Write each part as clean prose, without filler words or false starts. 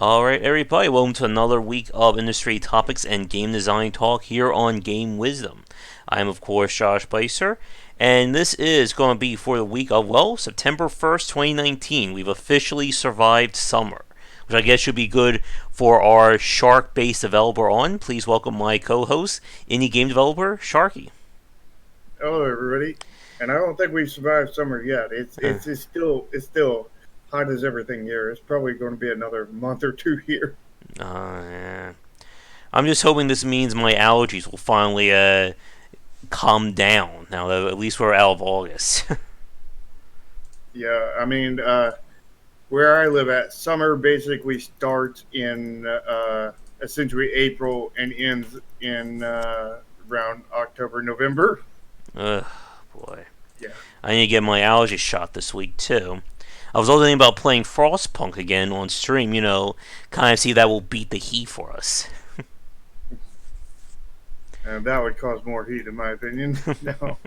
Alright, everybody, welcome to another week of industry topics and game design talk here on Game Wisdom. I am, of course, Josh Bycer, and this is going to be for the week of, September 1st, 2019. We've officially survived summer, which I guess should be good for our Shark based developer on. Please welcome my co host, indie game developer, Sharky. Hello, everybody. And I don't think we've survived summer yet. It's still hot as everything here. It's probably going to be another month or two here. Yeah. I'm just hoping this means my allergies will finally calm down now that at least we're out of August. Yeah, I mean, where I live at, summer basically starts in essentially April and ends in around October, November. Ugh, boy. Yeah. I need to get my allergy shot this week, too. I was also thinking about playing Frostpunk again on stream, kind of see if that will beat the heat for us. And that would cause more heat, in my opinion. Now,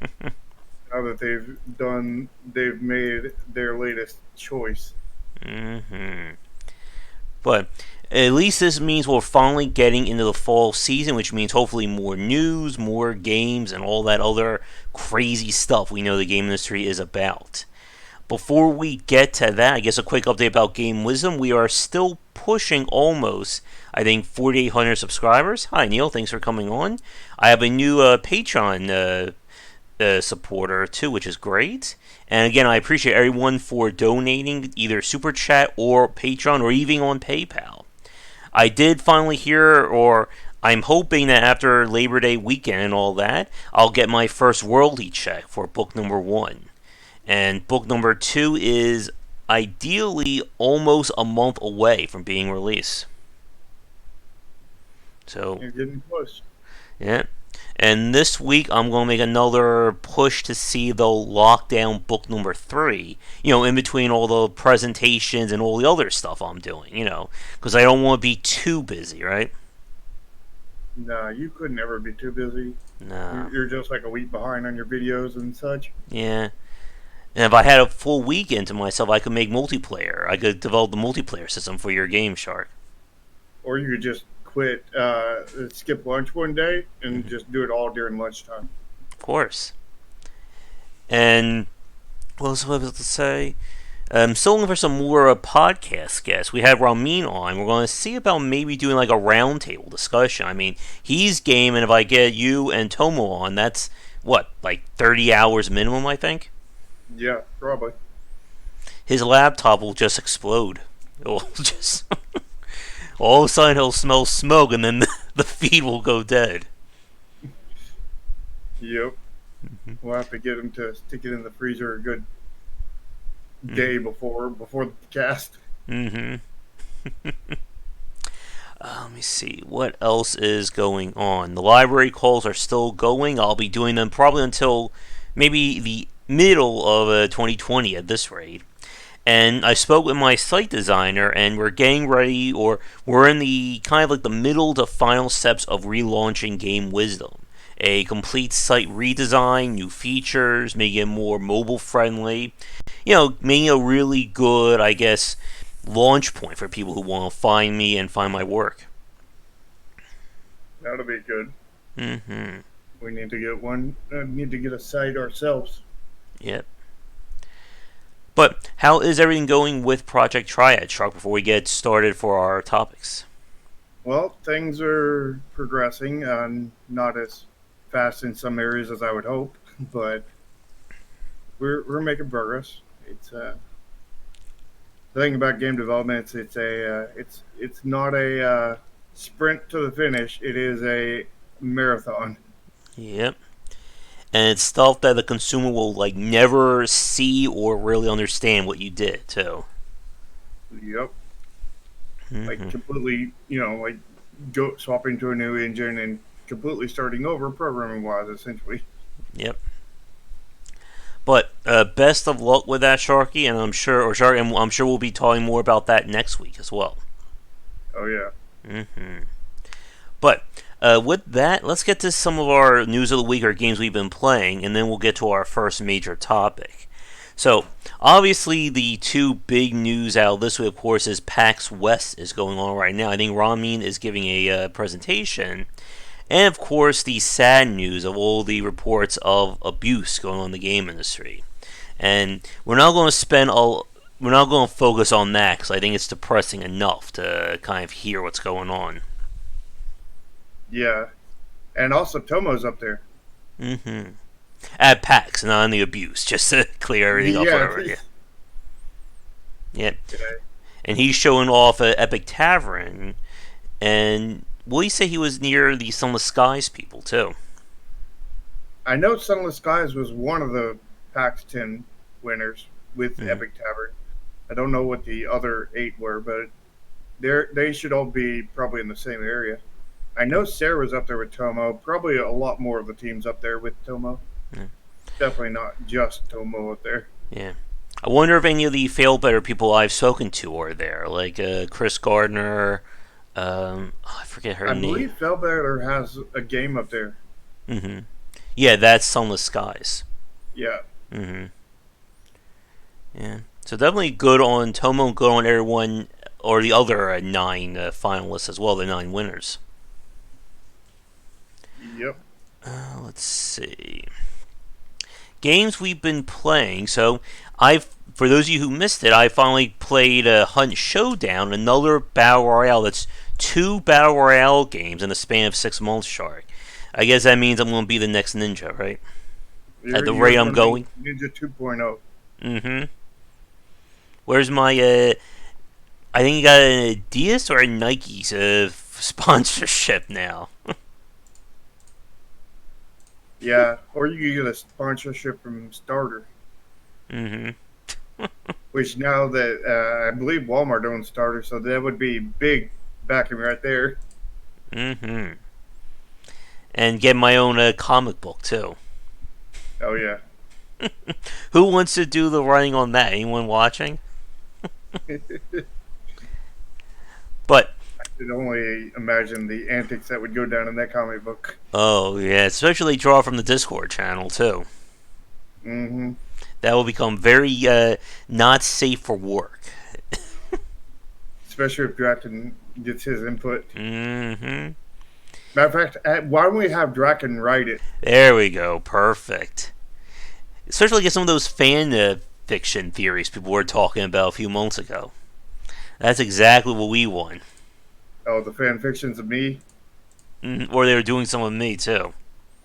now that they've made their latest choice. hmm But at least this means we're finally getting into the fall season, which means hopefully more news, more games, and all that other crazy stuff we know the game industry is about. Before we get to that, I guess a quick update about Game Wisdom. We are still pushing almost, I think, 4,800 subscribers. Hi, Neil. Thanks for coming on. I have a new Patreon supporter, too, which is great. And again, I appreciate everyone for donating either Super Chat or Patreon or even on PayPal. I did finally hear, or I'm hoping that after Labor Day weekend and all that, I'll get my first royalty check for book number 1. And book number 2 is ideally almost a month away from being released. So, You're getting close. yeah. And this week, I'm going to make another push to see if they'll lock down book number 3, in between all the presentations and all the other stuff I'm doing, because I don't want to be too busy, right? No, you could never be too busy. Nah. You're just like a week behind on your videos and such. Yeah. And if I had a full weekend to myself, I could make multiplayer. I could develop the multiplayer system for your game, Shark. Or you could just quit, skip lunch one day and Mm-hmm. just do it all during lunchtime. Of course. And what was I supposed to say? I'm still looking for some more podcast guests. We had Ramin on. We're going to see about maybe doing like a roundtable discussion. I mean, he's game, and if I get you and Tomo on, that's what, like 30 hours minimum, I think? Yeah, probably. His laptop will just explode. It will just. All of a sudden, he'll smell smoke, and then the feed will go dead. Yep. We'll have to get him to stick it in the freezer a good day before the cast. Mm-hmm. Let me see. What else is going on? The library calls are still going. I'll be doing them probably until maybe the middle of 2020 at this rate. And I spoke with my site designer, and we're getting ready, or we're in the kind of like the middle to final steps of relaunching Game Wisdom. A complete site redesign, new features, making it more mobile friendly. Making a really good, I guess, launch point for people who want to find me and find my work. That'll be good. Mm-hmm. We need to get one. Need to get a site ourselves. Yep. But how is everything going with Project Triad, Shark, before we get started for our topics? Well, things are progressing, not as fast in some areas as I would hope, but we're making progress. It's the thing about game development. It's not a sprint to the finish. It is a marathon. Yep. And it's stuff that the consumer will like never see or really understand what you did too. Yep. Like Mm-hmm. completely, like go swapping to a new engine and completely starting over programming wise, essentially. Yep. But best of luck with that, Sharky, and I'm sure we'll be talking more about that next week as well. Oh yeah. Mm-hmm. But with that, let's get to some of our news of the week or games we've been playing, and then we'll get to our first major topic. So, obviously, the two big news out this week, of course, is PAX West is going on right now. I think Ramin is giving a presentation. And, of course, the sad news of all the reports of abuse going on in the game industry. And we're not going to focus on that because I think it's depressing enough to kind of hear what's going on. Yeah, and also Tomo's up there. Mm-hmm. At PAX, not on the abuse, just to clear everything up for Yeah, everybody. Yeah. yeah. And he's showing off at Epic Tavern, and will you say he was near the Sunless Skies people too? I know Sunless Skies was one of the PAX 10 winners with Mm-hmm. Epic Tavern. I don't know what the other 8 were, but they should all be probably in the same area. I know Sarah was up there with Tomo. Probably a lot more of the teams up there with Tomo. Yeah. Definitely not just Tomo up there. Yeah. I wonder if any of the fail better people I've spoken to are there, like Chris Gardner. I forget her I name. believe Fellbetter has a game up there. Mm-hmm. Yeah, that's Sunless Skies. Yeah. Mm-hmm. Yeah. So definitely good on Tomo, good on everyone, or the other 9 finalists as well, the 9 winners. Yep. Let's see. Games we've been playing. So for those of you who missed it, I finally played Hunt Showdown, another battle royale. That's 2 battle royale games in the span of 6 months, Shark. I guess that means I'm going to be the next ninja, right? At the rate I'm going. Ninja 2.0. Mm-hmm. Where's my I think you got an Adidas or a Nike's sponsorship now. Yeah, or you could get a sponsorship from Starter, Mm-hmm. which now that I believe Walmart owns Starter, so that would be big backing right there. Mm-hmm. And get my own comic book too. Oh yeah. Who wants to do the writing on that? Anyone watching? But could only imagine the antics that would go down in that comic book. oh yeah, especially draw from the Discord channel too. Mm-hmm. That will become very not safe for work. Especially if Draken gets his input. Mm-hmm. Matter of fact, why don't we have Draken write it? There we go. Perfect. Especially get some of those fan fiction theories people were talking about a few months ago. That's exactly what we want. Oh, the fan fictions of me. Or they were doing some of me too.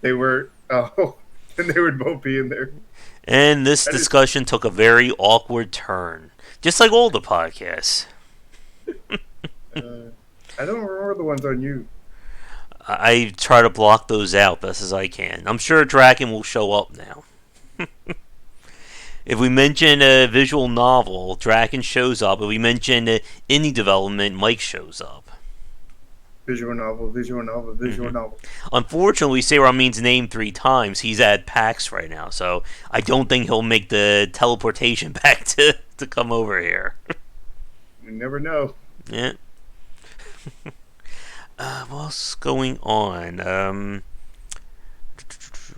They were. Oh, and they would both be in there. And this discussion took a very awkward turn, just like all the podcasts. I don't remember the ones on you. I try to block those out best as I can. I'm sure Draken will show up now. If we mention a visual novel, Draken shows up. If we mention indie development, Mike shows up. Visual novel, visual novel, visual novel. Unfortunately, we say Ramin's name 3 times. He's at PAX right now, so I don't think he'll make the teleportation back to come over here. You never know. Yeah. What's going on?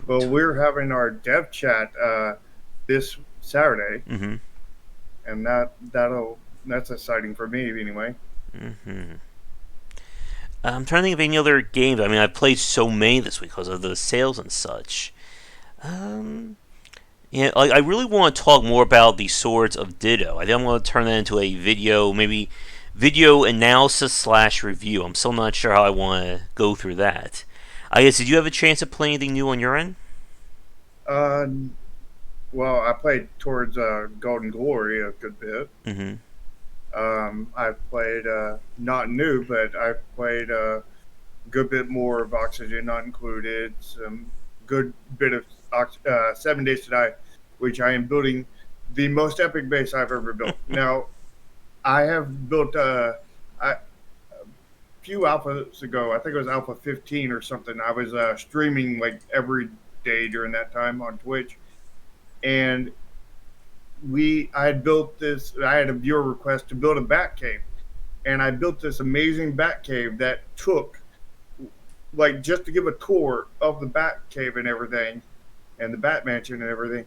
Well, we're having our dev chat this Saturday, Mm-hmm. and that's exciting for me anyway. Mm-hmm. I'm trying to think of any other games. I mean, I've played so many this week because of the sales and such. Yeah, like I really want to talk more about the Swords of Ditto. I think I'm going to turn that into a video, maybe video analysis / review. I'm still not sure how I want to go through that. I guess, did you have a chance to play anything new on your end? Uh, well, I played towards Golden Glory a good bit. Mm-hmm. I've played not new, but I've played a good bit more of Oxygen Not Included. Some good bit of 7 Days to Die, which I am building the most epic base I've ever built. Now, I have built a few alphas ago. I think it was Alpha 15 or something. I was streaming like every day during that time on Twitch, and I had built this. I had a viewer request to build a bat cave, and I built this amazing bat cave that took, just to give a tour of the bat cave and everything, and the bat mansion and everything.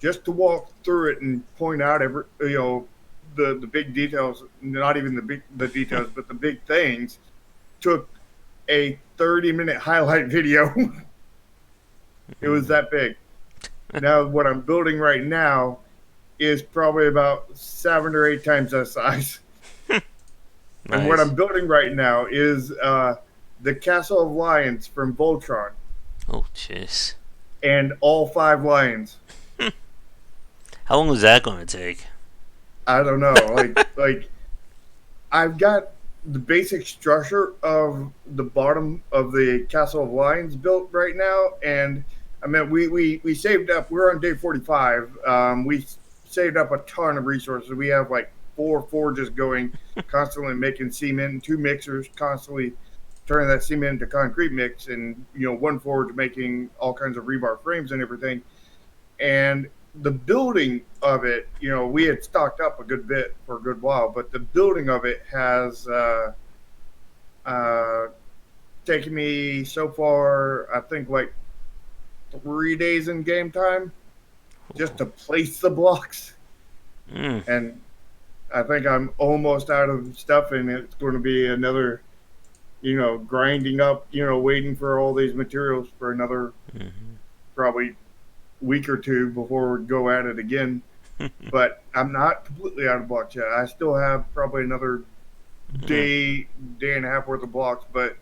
just to walk through it and point out every the big details, not even the details, but the big things, took a 30-minute highlight video. It was that big. Now what I'm building right now is probably about 7 or 8 times that size. And what Nice. I'm building right now is the Castle of Lions from Voltron, Oh, jeez. and all 5 lions. How long is that going to take? I don't know. Like I've got the basic structure of the bottom of the Castle of Lions built right now, and I mean we saved up. We're on day 45. We saved up a ton of resources. We have like 4 forges going, constantly making cement, 2 mixers constantly turning that cement into concrete mix, and 1 forge making all kinds of rebar frames and everything. And the building of it, we had stocked up a good bit for a good while, but the building of it has uh, taken me so far, I think, like 3 days in game time just to place the blocks. Mm. And I think I'm almost out of stuff, and it's going to be another, grinding up, waiting for all these materials for another Mm-hmm. probably week or two before we go at it again. But I'm not completely out of blocks yet. I still have probably another Mm. day and a half worth of blocks. But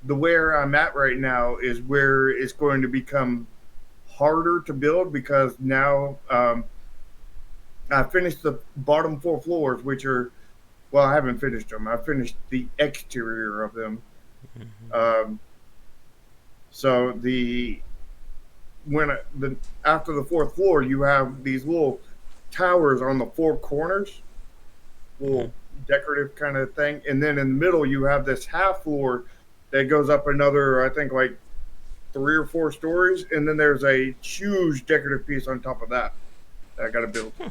the where I'm at right now is where it's going to become harder to build, because now I finished the bottom 4 floors, which are, well, I haven't finished them. I finished the exterior of them. Mm-hmm. Um, so when the after the 4th floor, you have these little towers on the 4 corners, little decorative kind of thing, and then in the middle you have this half floor that goes up another, I think, like 3 or 4 stories, and then there's a huge decorative piece on top of that I got to build. Yeah,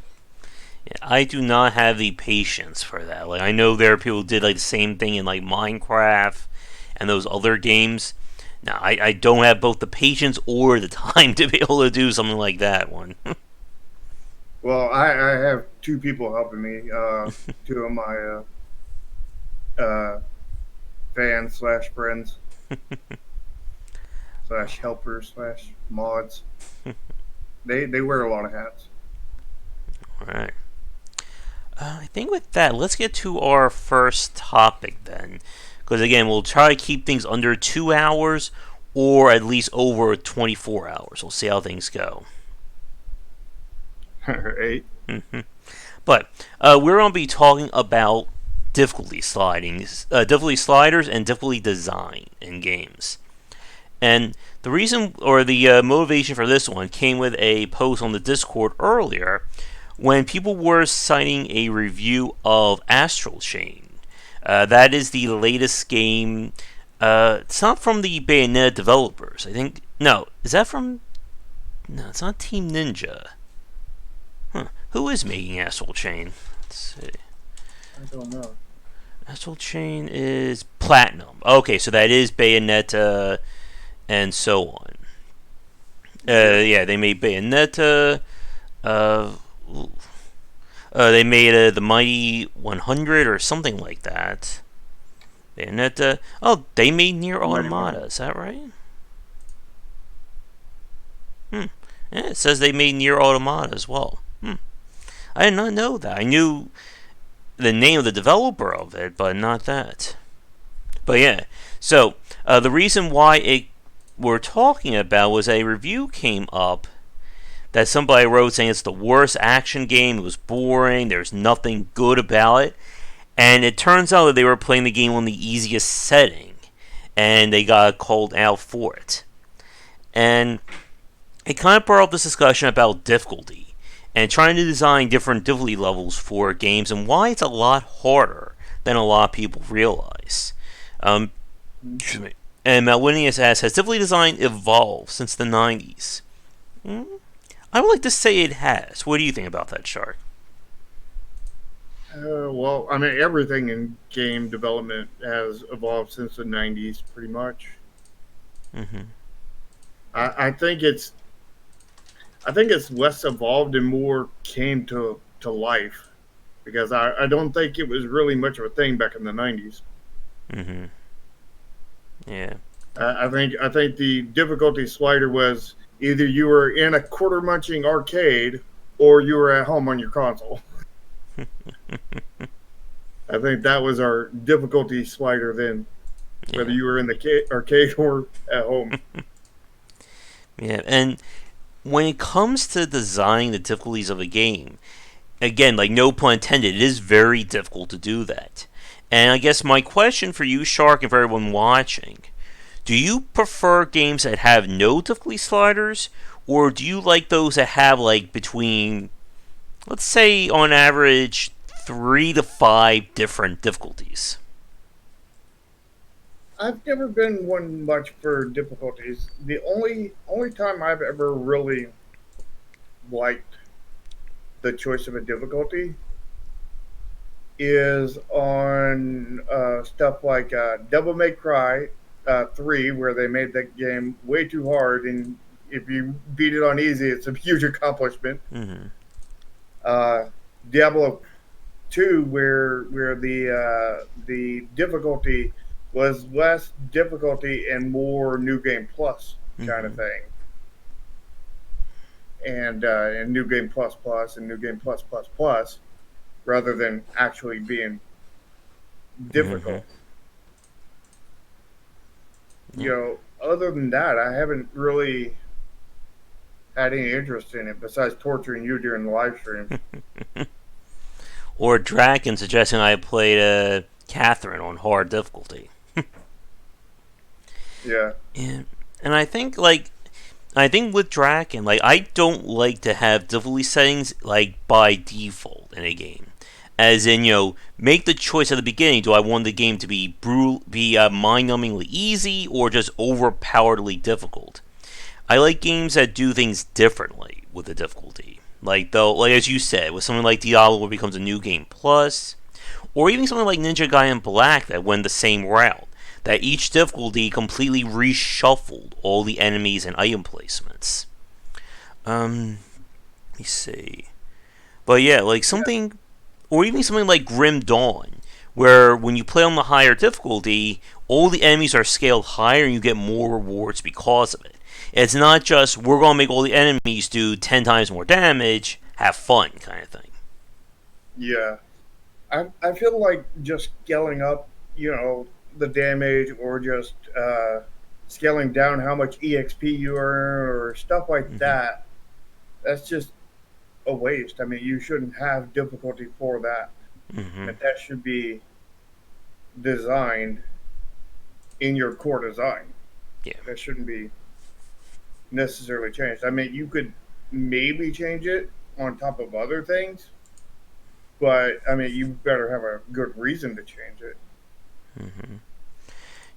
I do not have the patience for that. Like I know there are people who did like the same thing in like Minecraft and those other games. Now I don't have both the patience or the time to be able to do something like that one. Well, I have 2 people helping me. 2 of my uh, fans slash friends slash helpers slash mods. They wear a lot of hats. All right. I think with that, let's get to our first topic then. Because again, we'll try to keep things under 2 hours or at least over 24 hours. We'll see how things go. Right? But we're going to be talking about difficulty difficulty sliders, and difficulty design in games. And the reason or the motivation for this one came with a post on the Discord earlier when people were citing a review of Astral Chain. That is the latest game. It's not from the Bayonetta developers. I think. No, is that from. No, it's not Team Ninja. Huh. Who is making Astral Chain? Let's see. I don't know. Astral Chain is Platinum. Okay, so that is Bayonetta and so on. Yeah. Yeah, they made Bayonetta. Uh, they made the Mighty 100 or something like that. Bayonetta. Oh, they made Near Mighty Automata. 100. Is that right? Hmm. Yeah, it says they made Near Automata as well. I did not know that. I knew the name of the developer of it, but not that. But yeah, so the reason why it we're talking about was a review came up that somebody wrote saying it's the worst action game. It was boring. There's nothing good about it. And it turns out that they were playing the game on the easiest setting, and they got called out for it. And it kind of brought up this discussion about difficulty and trying to design different difficulty levels for games and why it's a lot harder than a lot of people realize. Um, excuse me. And Malwinius asks, has difficulty design evolved since the 90s? I would like to say it has. What do you think about that, Shark? Well, I mean, everything in game development has evolved since the '90s, pretty much. Mm-hmm. I think it's I think it's less evolved and more came to life because I don't think it was really much of a thing back in the 90s. Mm-hmm. Yeah. I think the difficulty slider was either you were in a quarter munching arcade or you were at home on your console. I think that was our difficulty slider then, whether Yeah. you were in the arcade or at home. Yeah. And when it comes to designing the difficulties of a game, again, like no pun intended, it is very difficult to do that. And I guess my question for you, Shark, and for everyone watching, do you prefer games that have no difficulty sliders, or do you like those that have like between, let's say, on average, 3 to 5 different difficulties? I've never been one much for difficulties. The only time I've ever really liked the choice of a difficulty is on stuff like Devil May Cry 3, where they made that game way too hard, and if you beat it on easy, it's a huge accomplishment. Mm-hmm. Uh, Diablo 2, where the difficulty was less difficulty and more New Game Plus kind of Mm-hmm. thing, and New Game Plus Plus and New Game Plus Plus Plus, rather than actually being Mm-hmm. difficult. Yeah. Other than that, I haven't really had any interest in it besides torturing you during the live streams. Or Draken suggesting I played Catherine on hard difficulty. Yeah, And and I think with Draken, like I don't like to have difficulty settings like by default in a game. As in, make the choice at the beginning. Do I want the game to be mind-numbingly easy or just overpoweredly difficult? I like games that do things differently with the difficulty. Like as you said, with something like Diablo, where it becomes a new game plus, or even something like Ninja Gaiden Black that went the same route. That each difficulty completely reshuffled all the enemies and item placements. Let me see. But yeah, like something, or even something like Grim Dawn, where when you play on the higher difficulty, all the enemies are scaled higher and you get more rewards because of it. It's not just we're gonna make all the enemies do 10 times more damage, have fun kind of thing. yeah. I feel like just scaling up, the damage, or just scaling down how much EXP you earn or stuff like Mm-hmm. that. That's just a waste. I mean, you shouldn't have difficulty for that. Mm-hmm. That should be designed in your core design. Yeah. That shouldn't be necessarily changed. I mean, you could maybe change it on top of other things, but I mean, you better have a good reason to change it. Mm-hmm.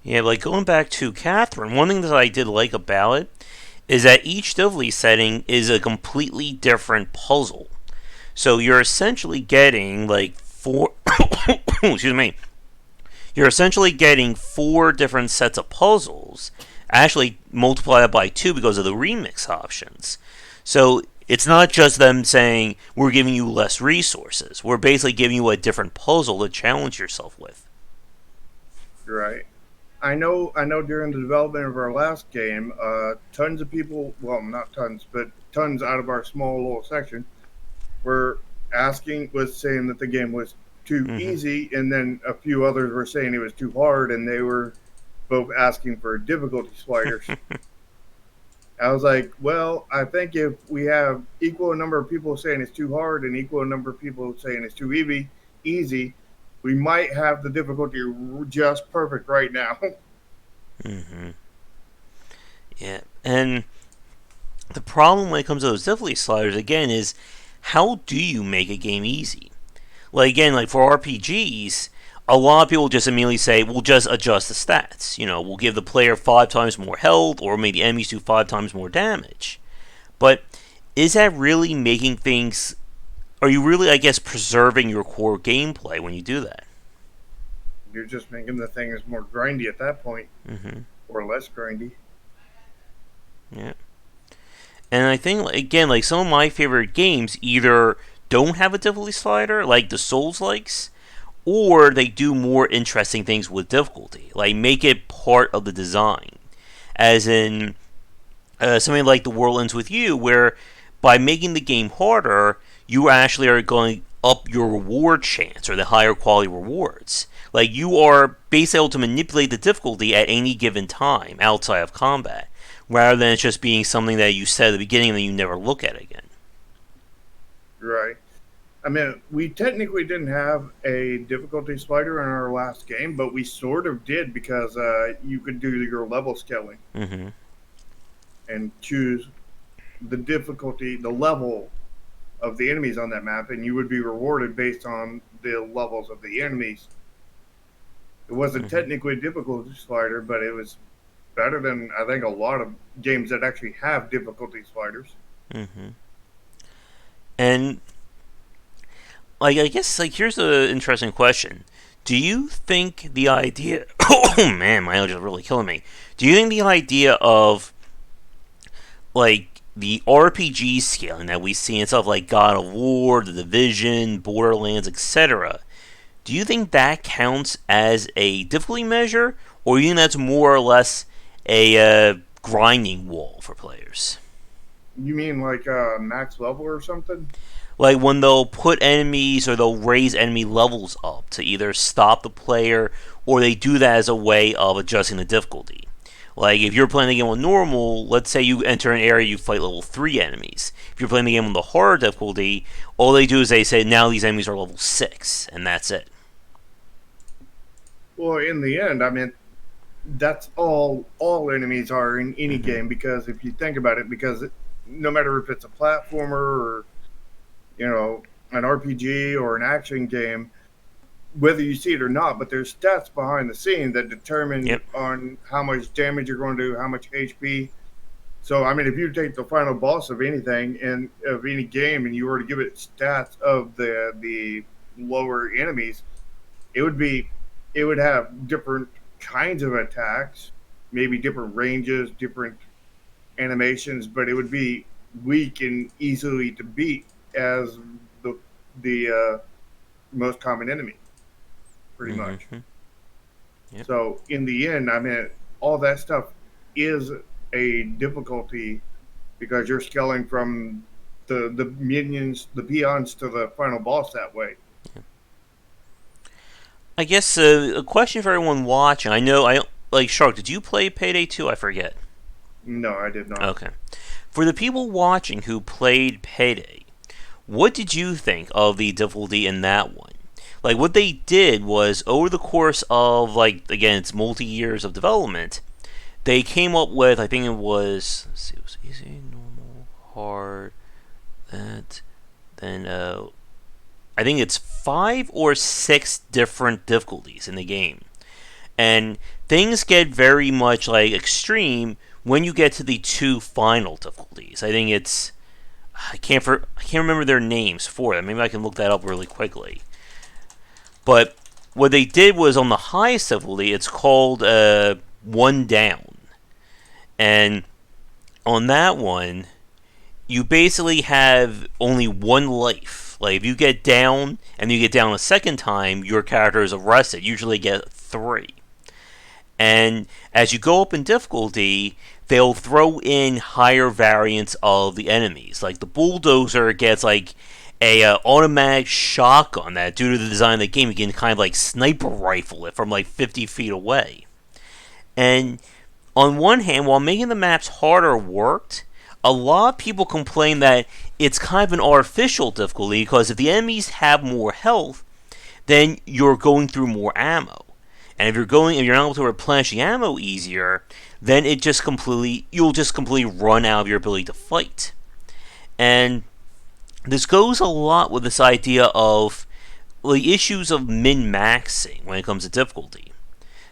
Yeah, like going back to Catherine, one thing that I did like about it is that each difficulty setting is a completely different puzzle. So you're essentially getting like four. Excuse me. You're essentially getting 4 different sets of puzzles. Actually, multiply that by 2 because of the remix options. So it's not just them saying we're giving you less resources. We're basically giving you a different puzzle to challenge yourself with. Right. I know. During the development of our last game, tons of people, well, not tons, but tons out of our small little section, were was saying that the game was too Mm-hmm. easy, and then a few others were saying it was too hard, and they were both asking for difficulty sliders. I was like, well, I think if we have equal number of people saying it's too hard and equal number of people saying it's too easy, we might have the difficulty just perfect right now. Mm-hmm. Yeah, and the problem when it comes to those difficulty sliders again is how do you make a game easy? Like again, like for RPGs, a lot of people just immediately say, "We'll just adjust the stats." We'll give the player 5 times more health, or maybe enemies do 5 times more damage. But is that really making things? Are you really, I guess, preserving your core gameplay when you do that? You're just making the things more grindy at that point, Mm-hmm. or less grindy. Yeah. And I think again, like some of my favorite games either don't have a difficulty slider, like the Souls likes, or they do more interesting things with difficulty, like make it part of the design. As in something like The World Ends With You, where by making the game harder, you actually are going up your reward chance or the higher quality rewards. Like you are basically able to manipulate the difficulty at any given time outside of combat, rather than it just being something that you set at the beginning and then you never look at again. Right. I mean, we technically didn't have a difficulty slider in our last game, but we sort of did because you could do your level scaling Mm-hmm. and choose the difficulty, the level of the enemies on that map, and you would be rewarded based on the levels of the enemies. It wasn't Mm-hmm. technically a difficulty slider, but it was better than I think a lot of games that actually have difficulty sliders. Mm-hmm. And like I guess like here's an interesting question. Do you think the idea oh man, my allergies are really killing me. Do you think the idea of like the RPG scaling that we see in stuff like God of War, The Division, Borderlands, etc., do you think that counts as a difficulty measure, or do you think that's more or less a grinding wall for players? You mean like max level or something? Like when they'll put enemies or they'll raise enemy levels up to either stop the player or they do that as a way of adjusting the difficulty. Like if you're playing the game on normal, let's say you enter an area you fight level 3 enemies. If you're playing the game on the hard difficulty, all they do is they say now these enemies are level 6 and that's it. Well, in the end, I mean, that's all enemies are in any Mm-hmm. game because if you think about it, no matter if it's a platformer or an RPG or an action game, whether you see it or not, but there's stats behind the scene that determine Yep. on how much damage you're going to do, how much HP. So, I mean, if you take the final boss of anything and of any game, and you were to give it stats of the lower enemies, it would be it would have different kinds of attacks, maybe different ranges, different animations, but it would be weak and easily to beat as the most common enemy, pretty much. Mm-hmm. Yep. So in the end, I mean, all that stuff is a difficulty because you're scaling from the minions, the peons to the final boss that way. I guess a question for everyone watching. I know I like Shark. Did you play Payday 2? I forget. No, I did not. Okay. For the people watching who played Payday, what did you think of the difficulty in that one? Like what they did was over the course of like again it's multi years of development, they came up with I think it was let's see, it was easy, normal, hard, that then I think it's 5 or 6 different difficulties in the game. And things get very much like extreme when you get to the 2 final difficulties. I think it's I can't remember their names for them. Maybe I can look that up really quickly. But what they did was on the highest difficulty, it's called One Down, and on that one, you basically have only one life. Like if you get down and you get down a second time, your character is arrested. Usually get 3. And as you go up in difficulty, they'll throw in higher variants of the enemies. Like the bulldozer gets like a automatic shotgun that, due to the design of the game, you can kind of like sniper rifle it from like 50 feet away. And on one hand, while making the maps harder worked, a lot of people complain that it's kind of an artificial difficulty because if the enemies have more health, then you're going through more ammo. And if you're not able to replenish the ammo easier, then you'll just completely run out of your ability to fight. And this goes a lot with this idea of the issues of min-maxing when it comes to difficulty.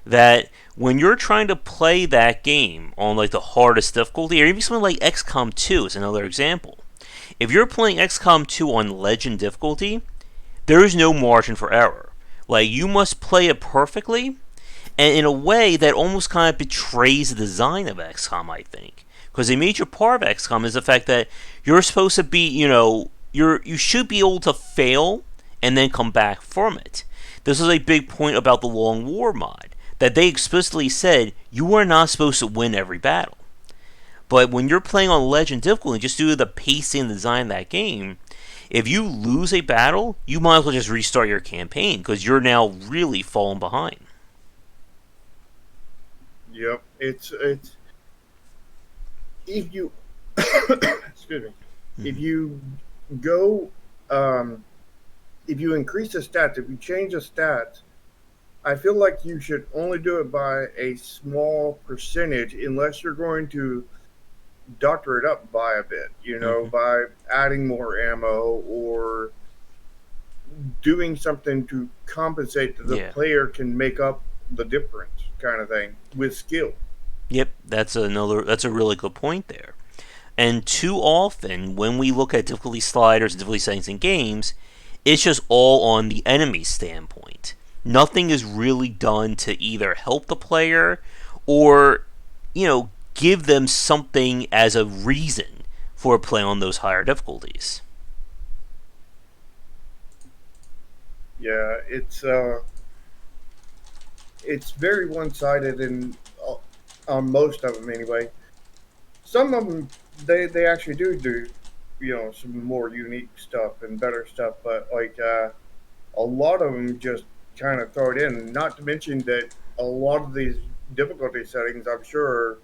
That when you're trying to play that game on like the hardest difficulty, or even something like XCOM 2 is another example. If you're playing XCOM 2 on Legend difficulty, there is no margin for error. Like you must play it perfectly, and in a way that almost kind of betrays the design of XCOM, I think, because a major part of XCOM is the fact that you're supposed to be, you should be able to fail and then come back from it. This is a big point about the Long War mod, that they explicitly said you are not supposed to win every battle. But when you're playing on Legend difficulty, just due to the pacing and design of that game, if you lose a battle, you might as well just restart your campaign because you're now really falling behind. Yep. It's if you excuse me, if Mm-hmm. you go if you increase the stats, if you change the stats, I feel like you should only do it by a small percentage unless you're going to doctor it up by a bit, Mm-hmm. by adding more ammo or doing something to compensate that the Yeah. player can make up the difference kind of thing with skill. Yep. That's a really good point there. And too often, when we look at difficulty sliders and difficulty settings in games, it's just all on the enemy standpoint. Nothing is really done to either help the player or, give them something as a reason for playing on those higher difficulties. Yeah, it's very one-sided in on most of them anyway. Some of them they actually do some more unique stuff and better stuff, but like a lot of them just kind of throw it in. Not to mention that a lot of these difficulty settings, I'm sure, are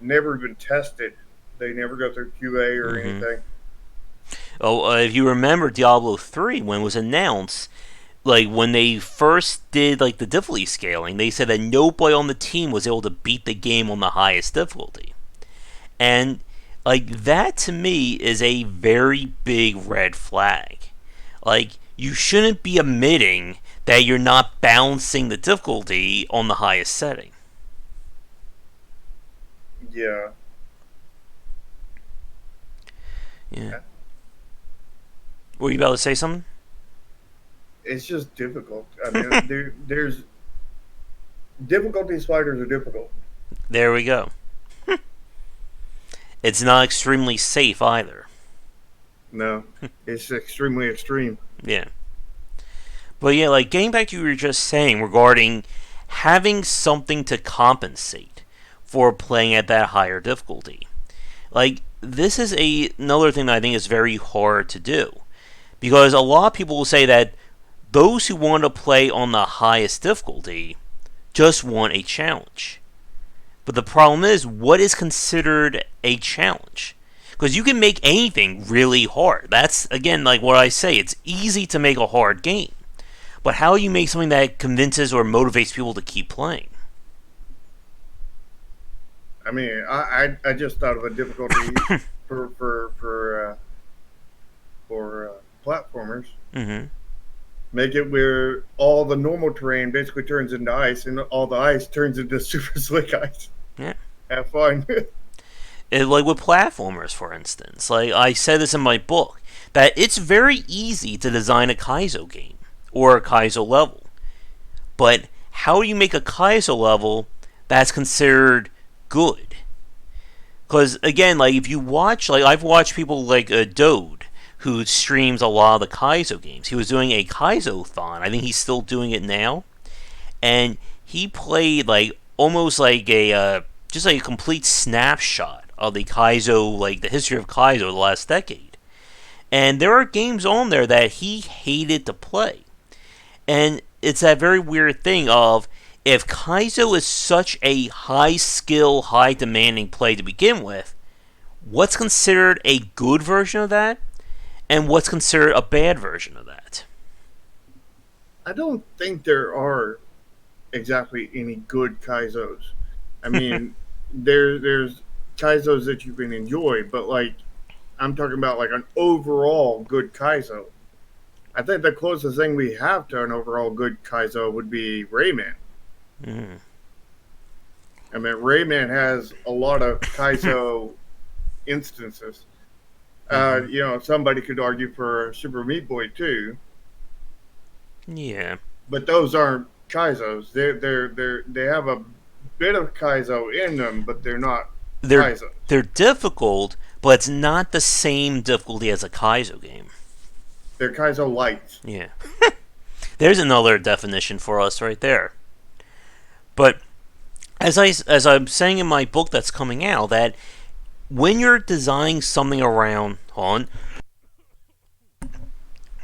never even tested. They never go through QA or Mm-hmm. anything. Oh, if you remember Diablo 3, when it was announced, like when they first did like the difficulty scaling, they said that nobody on the team was able to beat the game on the highest difficulty. And like that to me is a very big red flag. Like you shouldn't be admitting that you're not balancing the difficulty on the highest setting. Yeah, Yeah. Were you about to say something? it's just difficult. I mean, there's difficulty sliders are difficult. There we go. It's not extremely safe either. No, it's extremely extreme. Yeah. But yeah, like getting back to what you were just saying regarding having something to compensate for playing at that higher difficulty. Like this is another thing that I think is very hard to do because a lot of people will say that those who want to play on the highest difficulty just want a challenge. But the problem is, what is considered a challenge? Because you can make anything really hard. That's, again, like what I say, it's easy to make a hard game. But how do you make something that convinces or motivates people to keep playing? I mean, I just thought of a difficulty for platformers. Mm-hmm. Make it where all the normal terrain basically turns into ice, and all the ice turns into super slick ice. Yeah. Have fun. Like with platformers, for instance. Like I said this in my book, that it's very easy to design a Kaizo game or a Kaizo level. But how do you make a Kaizo level that's considered good? Because again, like if you watch, like I've watched people like Dode, who streams a lot of the Kaizo games. He was doing a Kaizo-thon. I think he's still doing it now, and he played like almost like a just like a complete snapshot of the Kaizo, like the history of Kaizo the last decade. And there are games on there that he hated to play, and it's that very weird thing of if Kaizo is such a high skill, high demanding play to begin with, what's considered a good version of that, and what's considered a bad version of that? I don't think there are exactly any good kaizos. I mean, there's kaizos that you can enjoy, but like I'm talking about like an overall good kaizo. I think the closest thing we have to an overall good kaizo would be Rayman. Mm. I mean, Rayman has a lot of kaizo instances. Mm-hmm. Somebody could argue for Super Meat Boy too, Yeah. but those aren't kaizos. They have a bit of kaizo in them, but they're not they're Kaizo. they're difficult, but it's not the same difficulty as a Kaizo game. They're Kaizo lights. Yeah, there's another definition for us right there. But as I'm saying in my book that's coming out, that when you're designing something around, hold on,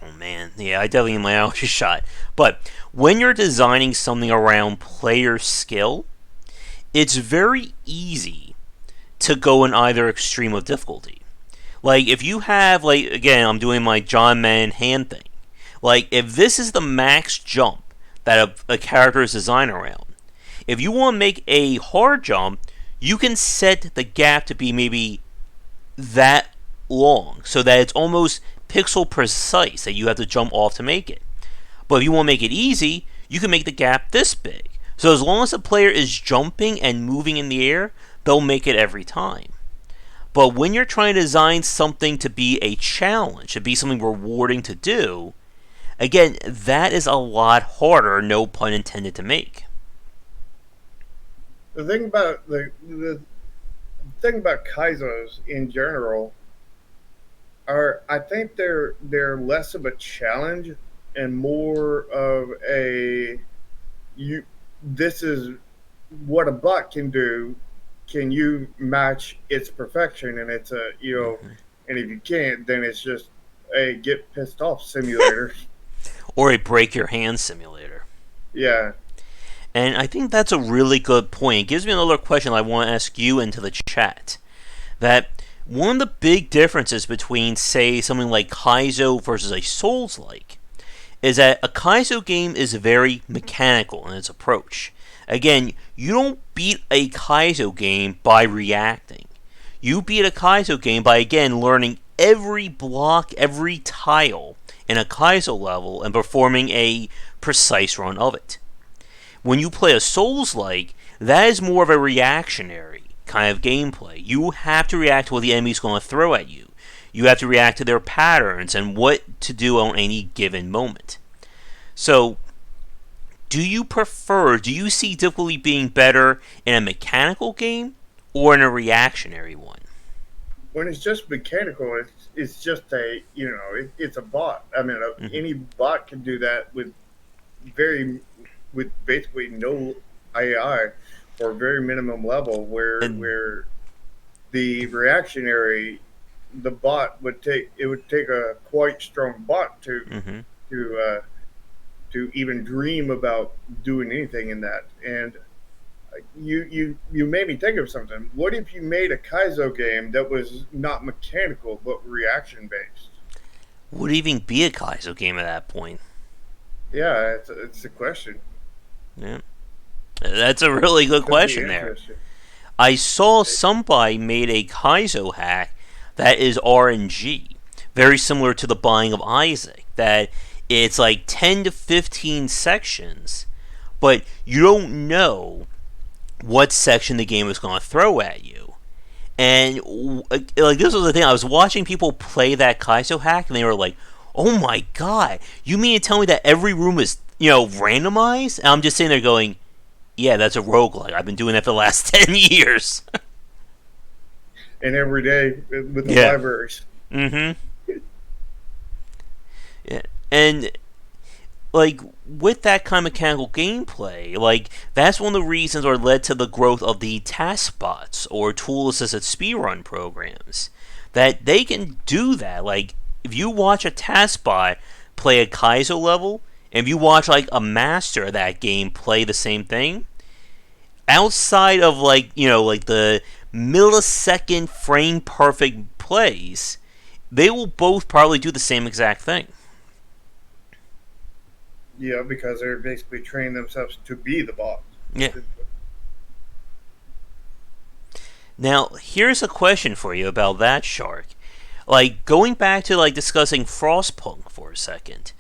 oh man, yeah, I definitely need my allergy shot. But when you're designing something around player skill, it's very easy to go in either extreme of difficulty. Like if you have, like, again, I'm doing my John Madden hand thing. Like if this is the max jump that a character is designed around, if you want to make a hard jump, you can set the gap to be maybe that long, so that it's almost pixel precise that you have to jump off to make it. But if you want to make it easy, you can make the gap this big. So as long as the player is jumping and moving in the air, they'll make it every time. But when you're trying to design something to be a challenge, to be something rewarding to do, again, that is a lot harder, no pun intended, to make. The thing about the thing about Kaizos in general are, I think they're less of a challenge and more of a, you, this is what a bot can do. Can you match its perfection? And it's a, Mm-hmm. and if you can't, then it's just a get pissed off simulator. Or a break your hand simulator. Yeah. And I think that's a really good point. It gives me another question I want to ask you into the chat. That one of the big differences between, say, something like Kaizo versus a Souls-like is that a Kaizo game is very mechanical in its approach. Again, you don't beat a Kaizo game by reacting. You beat a Kaizo game by, again, learning every block, every tile in a Kaizo level and performing a precise run of it. When you play a Souls-like, that is more of a reactionary kind of gameplay. You have to react to what the enemy's going to throw at you. You have to react to their patterns and what to do on any given moment. So, do you see difficulty being better in a mechanical game or in a reactionary one? When it's just mechanical, it's just a, it's a bot. I mean, Mm-hmm. any bot can do that very with basically no AI or very minimum level. And Where the reactionary, the bot would take a quite strong bot mm-hmm. to uh, to even dream about doing anything in that. And you made me think of something. What if you made a Kaizo game that was not mechanical but reaction based? Would it even be a Kaizo game at that point? Yeah, it's a question. Yeah. That's a really good Could be question there. interesting. I saw somebody made a Kaizo hack that is RNG, very similar to the Binding of Isaac. That it's like 10 to 15 sections, but you don't know what section the game is going to throw at you. And like this was the thing, I was watching people play that Kaizo hack, and they were like, "Oh my god, you mean to tell me that every room is randomized?" And I'm just sitting there going, "Yeah, that's a roguelike. I've been doing that for the last 10 years." And every day with the Yeah. libraries. Mm-hmm. Yeah. And like with that kind of mechanical gameplay, like that's one of the reasons or led to the growth of the task bots or tool assisted speedrun programs. That they can do that. Like if you watch a task bot play a Kaizo level, and if you watch like a master of that game play the same thing, outside of like the millisecond frame perfect plays, they will both probably do the same exact thing. Yeah, because they're basically training themselves to be the bot. Yeah. Now, here's a question for you about that, Shark. Like, going back to, like, discussing Frostpunk for a second,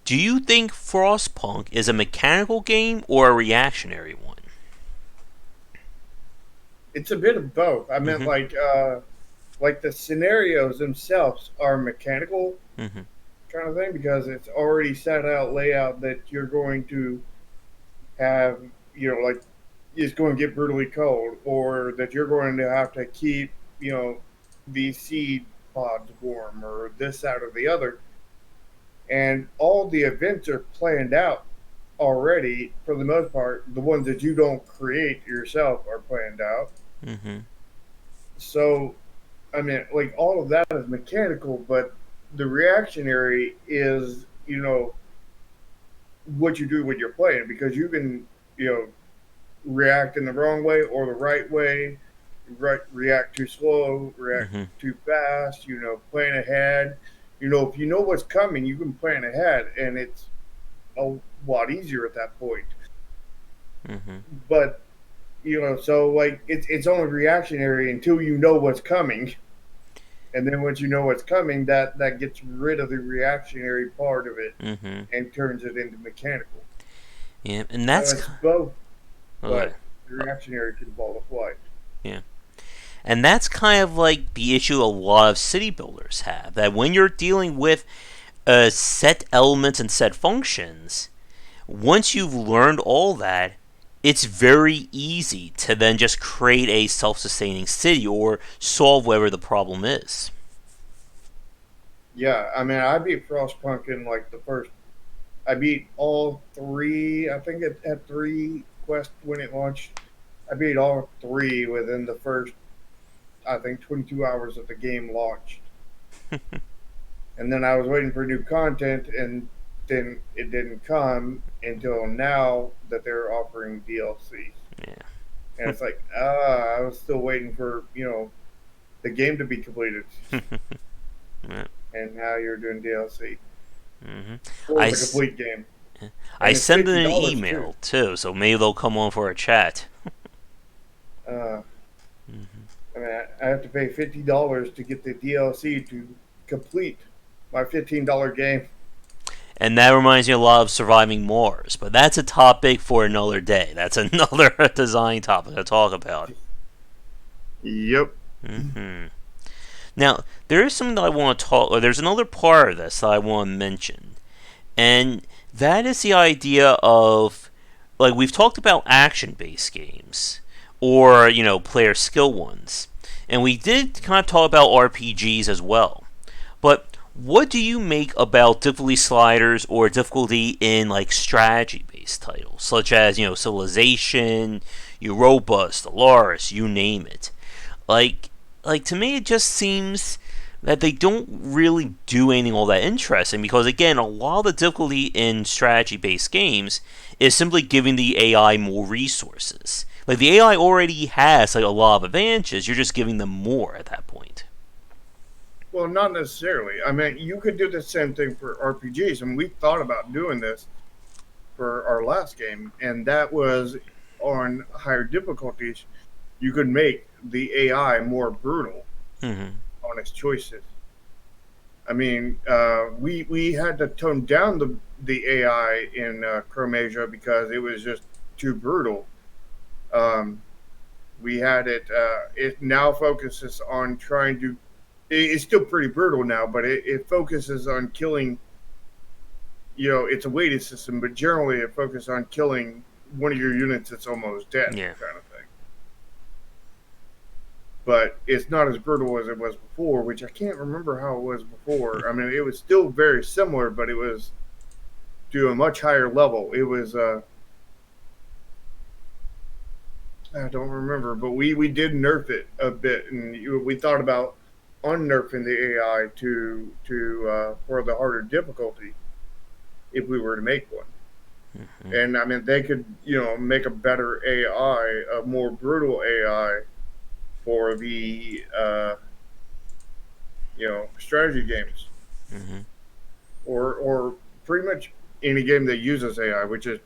do you think Frostpunk is a mechanical game or a reactionary one? It's a bit of both. I meant Mm-hmm. like the scenarios themselves are mechanical Mm-hmm. kind of thing because it's already set out layout that you're going to have, like is going to get brutally cold, or that you're going to have to keep, these seed pods warm, or this, that, or the other. And all the events are planned out already for the most part. The ones that you don't create yourself are planned out. Mm-hmm. So, I mean, like all of that is mechanical, but the reactionary is, what you do when you're playing, because you can, react in the wrong way or the right way, react too slow, react Mm-hmm. too fast, plan ahead. If you know what's coming, you can plan ahead, and it's a lot easier at that point. Mm-hmm. But, so like it's only reactionary until you know what's coming. And then once you know what's coming, that gets rid of the reactionary part of it Mm-hmm. and turns it into mechanical. Yeah, and that's It's both, okay. but the reactionary can fall to flight. Yeah. And that's kind of like the issue a lot of city builders have. That when you're dealing with set elements and set functions, once you've learned all that, it's very easy to then just create a self sustaining city or solve whatever the problem is. Yeah, I mean, I beat Frostpunk in like the first. I beat all three. I think it had three quests when it launched. I beat all three within the first, I think, 22 hours that the game launched. And then I was waiting for new content, and then it didn't come until now that they're offering DLC. Yeah. And it's like, I was still waiting for the game to be completed, Yeah. and now you're doing DLC Mm-hmm. for the complete game, I and it's send them an $50 too. email too, so maybe they'll come on for a chat. Uh, Mm-hmm. I mean, I have to pay $50 to get the DLC to complete my $15 game. And that reminds me a lot of Surviving Mars, but that's a topic for another day. That's another design topic to talk about. Yep. Mm-hmm. Now, there is something that I want to talk, or there's another part of this that I want to mention, and that is the idea of, like, we've talked about action-based games, or, player skill ones, and we did kind of talk about RPGs as well. But what do you make about difficulty sliders or difficulty in like strategy-based titles, such as Civilization, Europa, Stellaris, you name it? Like, to me, it just seems that they don't really do anything all that interesting because again, a lot of the difficulty in strategy-based games is simply giving the AI more resources. Like the AI already has like a lot of advantages. You're just giving them more at that point. Well, not necessarily. I mean, you could do the same thing for RPGs, and we thought about doing this for our last game, and that was on higher difficulties. You could make the AI more brutal Mm-hmm. on its choices. I mean, we had to tone down the AI in Chromasia because it was just too brutal. Um, we had it. It now focuses on trying to. It's still pretty brutal now, but it focuses on killing. It's a weighted system, but generally it focuses on killing one of your units that's almost dead, Yeah. kind of thing. But it's not as brutal as it was before, which I can't remember how it was before. I mean, it was still very similar, but it was to a much higher level. It was I don't remember, but we did nerf it a bit, and we thought about unnerfing the AI to for the harder difficulty if we were to make one. Mm-hmm. And I mean, they could make a better AI, a more brutal AI for the strategy games, Mm-hmm. or pretty much any game that uses AI, which is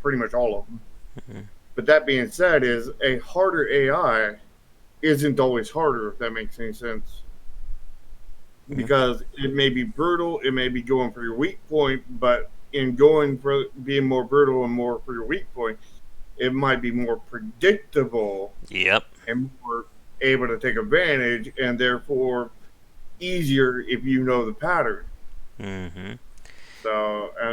pretty much all of them. Mm-hmm. But that being said, is a harder AI isn't always harder, if that makes any sense. Yeah. Because it may be brutal, it may be going for your weak point, but in going for being more brutal and more for your weak point, it might be more predictable Yep. and more able to take advantage, and therefore easier if you know the pattern. Mm-hmm. So I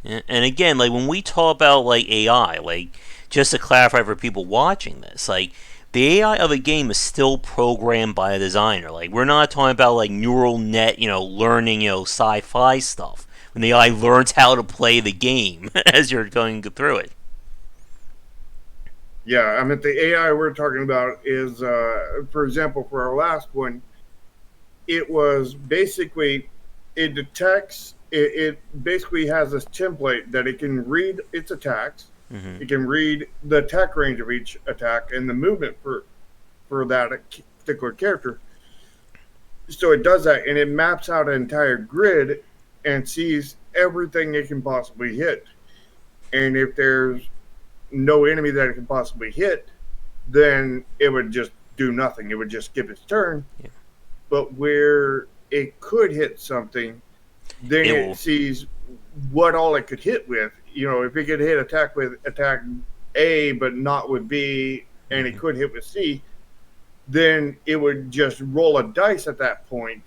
mean, And again, like when we talk about like AI, like just to clarify for people watching this, like the AI of a game is still programmed by a designer. Like we're not talking about like neural net, learning, sci-fi stuff. When the AI learns how to play the game as you're going through it. Yeah, I mean, the AI we're talking about is, for example, for our last one, it was basically, it detects, it basically has this template that it can read its attacks, Mm-hmm. it can read the attack range of each attack and the movement for that particular character. So it does that, and it maps out an entire grid and sees everything it can possibly hit. And if there's no enemy that it can possibly hit, then it would just do nothing. It would just skip its turn. Yeah. But where it could hit something, then It it will. sees what all it could hit with. If it could hit attack with attack A but not with B, and it Mm-hmm. could hit with C, then it would just roll a dice at that point.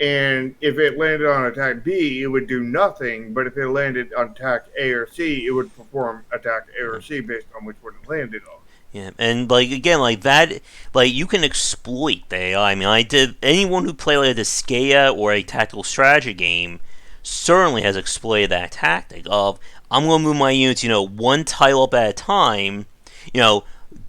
And if it landed on attack B, it would do nothing. But if it landed on attack A or C, it would perform attack A or C based on which one it landed on. Yeah, and like again, like that, like you can exploit the AI. I mean, I did. Anyone who played like a Disgaea or a tactical strategy game certainly has exploited that tactic of I'm going to move my units, one tile up at a time, you know,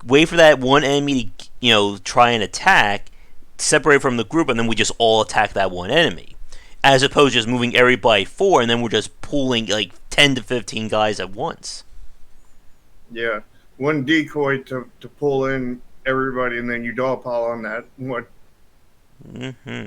wait for that one enemy to, try and attack, separate from the group, and then we just all attack that one enemy, as opposed to just moving everybody forward and then we're just pulling like 10 to 15 guys at once. Yeah, one decoy to pull in everybody, and then you dog pile on that one. Hmm.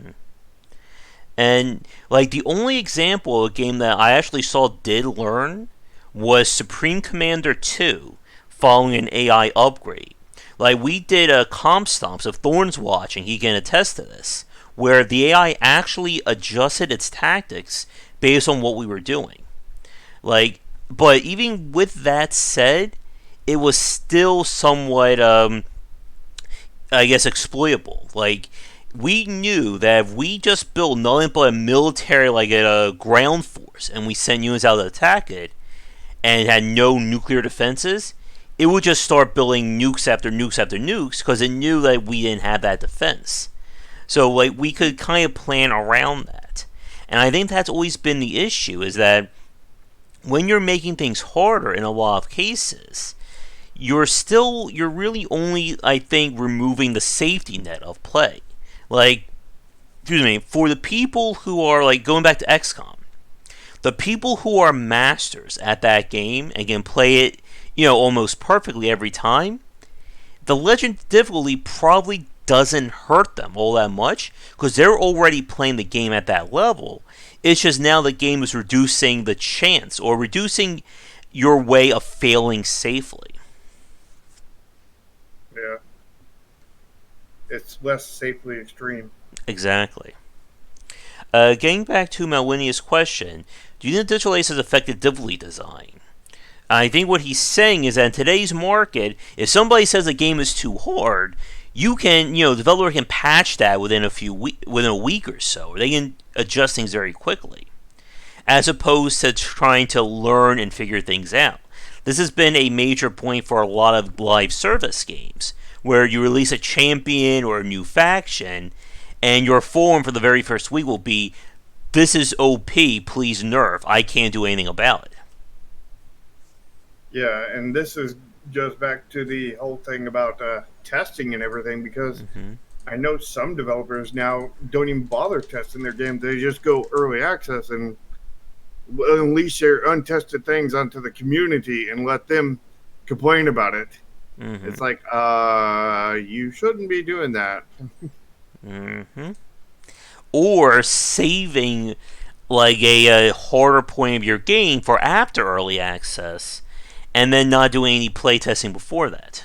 And like the only example of a game that I actually saw did learn was Supreme Commander 2 following an AI upgrade. Like we did a comp stomps of Thorn's watching, he can attest to this, where the AI actually adjusted its tactics based on what we were doing. Like, but even with that said, it was still somewhat I guess exploitable. Like we knew that if we just built nothing but a military, like a ground force, and we sent units out to attack it, and it had no nuclear defenses, it would just start building nukes after nukes after nukes because it knew that we didn't have that defense. So like we could kind of plan around that, and I think that's always been the issue is that when you're making things harder in a lot of cases, you're really only, I think, removing the safety net of play. Like, excuse me, for the people who are like going back to XCOM, the people who are masters at that game and can play it, almost perfectly every time, the legend difficulty probably doesn't hurt them all that much because they're already playing the game at that level. It's just now the game is reducing the chance or reducing your way of failing safely. Yeah, it's less safely extreme. Exactly. Getting back to Malwinia's question, do you think digital ace has affected difficulty design? I think what he's saying is that in today's market, if somebody says a game is too hard, you can, developer can patch that within a week or so, or they can adjust things very quickly, as opposed to trying to learn and figure things out. This has been a major point for a lot of live service games, where you release a champion or a new faction, and your forum for the very first week will be, "This is OP, please nerf. I can't do anything about it." Yeah, and this is goes back to the whole thing about testing and everything because Mm-hmm. I know some developers now don't even bother testing their game. They just go early access and unleash their untested things onto the community and let them complain about it. Mm-hmm. It's like, you shouldn't be doing that. Mm-hmm. Or saving like a harder point of your game for after early access, and then not doing any playtesting before that.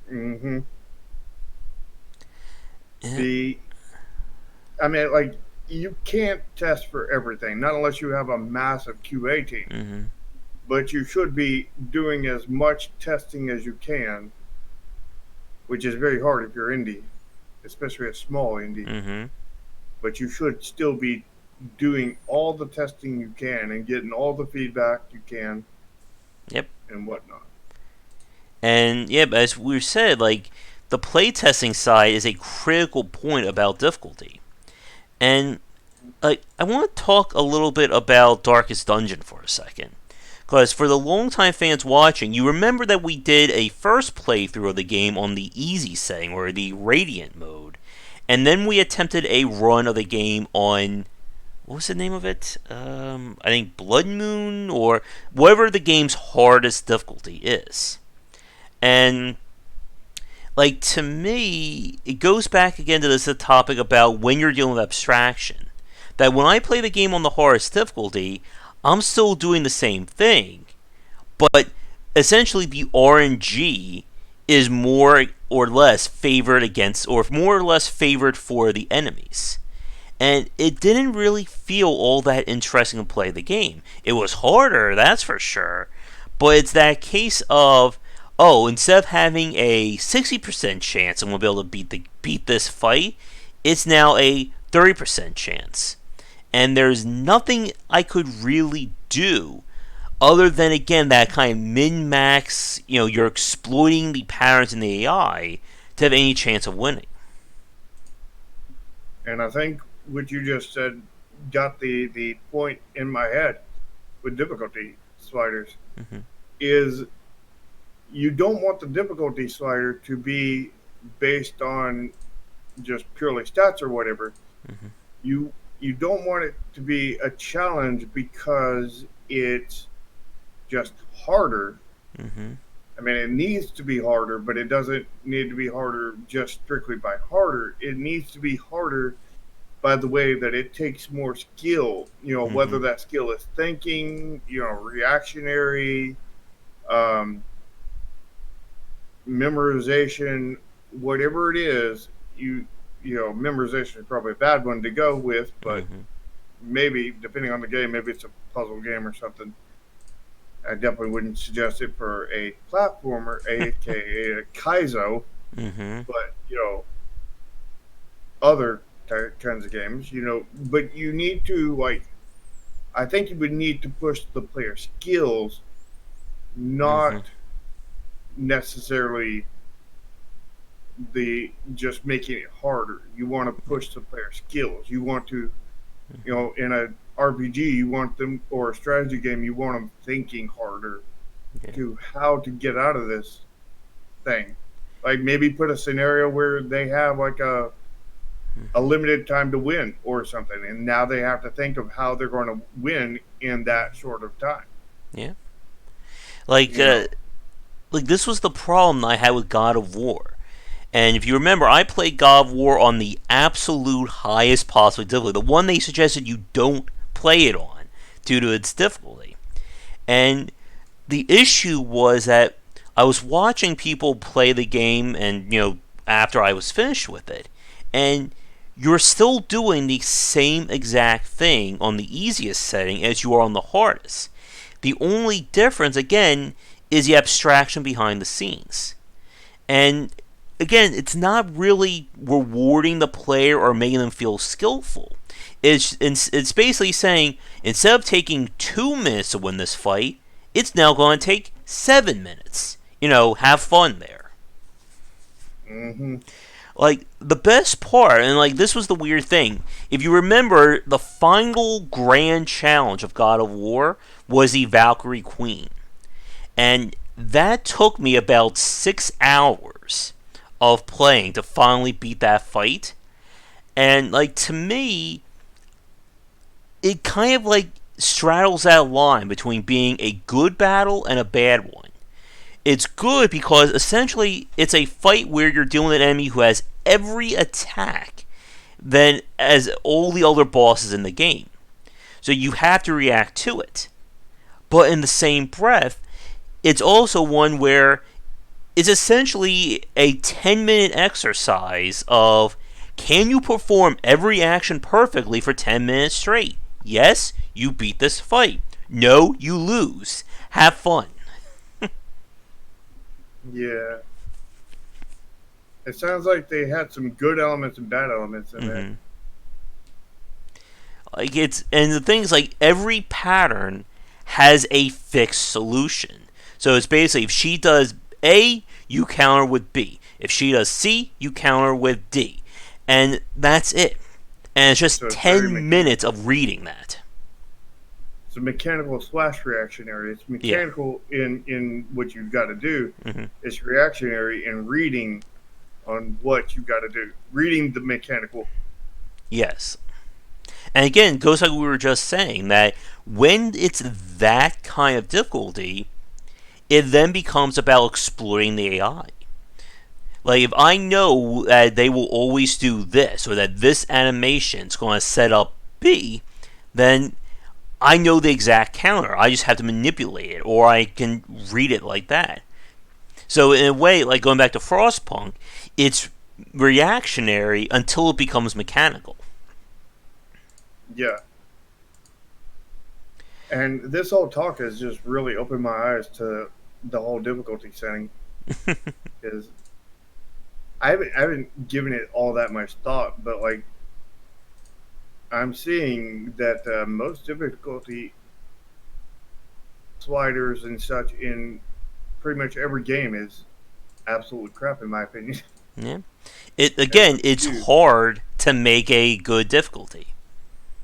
Hmm. Yeah. The, I mean, like, you can't test for everything, not unless you have a massive QA team. Mm-hmm. But you should be doing as much testing as you can, which is very hard if you're indie, especially a small indie. Mm-hmm. But you should still be doing all the testing you can and getting all the feedback you can Yep. and whatnot. And yeah, but as we said, like the playtesting side is a critical point about difficulty. And I want to talk a little bit about Darkest Dungeon for a second. Because for the longtime fans watching, you remember that we did a first playthrough of the game on the easy setting, or the Radiant mode. And then we attempted a run of the game on, what was the name of it? I think Blood Moon, or whatever the game's hardest difficulty is. And like to me, it goes back again to this topic about when you're dealing with abstraction. That when I play the game on the hardest difficulty, I'm still doing the same thing, but essentially the RNG is more or less favored against, or more or less favored for the enemies. And it didn't really feel all that interesting to play the game. It was harder, that's for sure, but it's that case of, oh, instead of having a 60% chance I'm going to be able to beat this fight, it's now a 30% chance. And there's nothing I could really do other than, again, that kind of min-max, you're exploiting the patterns in the AI to have any chance of winning. And I think what you just said got the point in my head with difficulty sliders. Mm-hmm. Is you don't want the difficulty slider to be based on just purely stats or whatever. Mm-hmm. You don't want it to be a challenge because it's just harder. Mm-hmm. I mean, it needs to be harder, but it doesn't need to be harder just strictly by harder. It needs to be harder by the way that it takes more skill, Mm-hmm. whether that skill is thinking, reactionary, memorization, whatever it is, memorization is probably a bad one to go with, but Mm-hmm. maybe, depending on the game, maybe it's a puzzle game or something. I definitely wouldn't suggest it for a platformer, aka a Kaizo, Mm-hmm. but, other kinds of games, but you need to, I think you would need to push the player skills, Mm-hmm. not necessarily just making it harder. You want to push the player skills. You want to, in a RPG, you want them, or a strategy game, you want them thinking harder Yeah. to how to get out of this thing. Like maybe put a scenario where they have like a limited time to win or something, and now they have to think of how they're going to win in that short of time. Yeah. Like, like this was the problem I had with God of War. And if you remember, I played God of War on the absolute highest possible difficulty, the one they suggested you don't play it on due to its difficulty. And the issue was that I was watching people play the game, and after I was finished with it, and you're still doing the same exact thing on the easiest setting as you are on the hardest. The only difference, again, is the abstraction behind the scenes. And again, it's not really rewarding the player or making them feel skillful. It's basically saying, instead of taking 2 minutes to win this fight, it's now going to take 7 minutes. Have fun there. Mm-hmm. Like, the best part, and like this was the weird thing, if you remember, the final grand challenge of God of War was the Valkyrie Queen. And that took me about 6 hours of playing to finally beat that fight. And like, to me, it kind of like straddles that line between being a good battle and a bad one. It's good because essentially it's a fight where you're dealing with an enemy who has every attack than as all the other bosses in the game. So you have to react to it. But in the same breath, it's also one where it's essentially a 10-minute exercise of, can you perform every action perfectly for 10 minutes straight? Yes, you beat this fight. No, you lose. Have fun. Yeah. It sounds like they had some good elements and bad elements in Mm-hmm. it. Like, and the thing is, like, every pattern has a fixed solution. So it's basically, if she does A, you counter with B. If she does C, you counter with D. And that's it. And it's just So it's very 10 minutes mechanical. of reading that. It's a mechanical slash reactionary. It's Yeah. mechanical in what you've got to do. Hmm. It's reactionary in reading on what you've got to do. Reading the mechanical. Yes. And again, it goes like we were just saying that when it's that kind of difficulty, it then becomes about exploring the AI. Like if I know that they will always do this or that this animation is going to set up B, then I know the exact counter. I just have to manipulate it or I can read it like that. So in a way, like going back to Frostpunk, it's reactionary until it becomes mechanical. Yeah. And this whole talk has just really opened my eyes to the whole difficulty setting because I haven't given it all that much thought, but like I'm seeing that most difficulty sliders and such in pretty much every game is absolute crap in my opinion. Yeah. It There's a again, it's few. hard to make a good difficulty.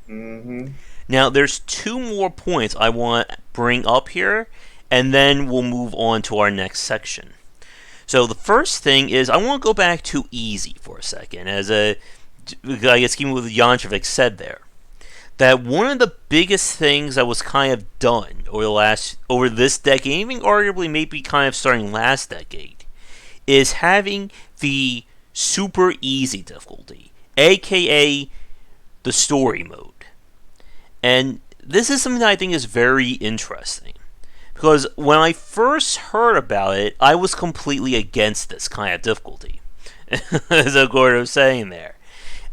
Mm-hmm. Now, there's two more points I want to bring up here, and then we'll move on to our next section. So the first thing is I want to go back to easy for a second, as I guess even with Jantrovic said there, that one of the biggest things that was kind of done over this decade, even arguably maybe kind of starting last decade, is having the super easy difficulty, aka the story mode. And this is something that I think is very interesting. Because when I first heard about it, I was completely against this kind of difficulty. As Gordon was saying there.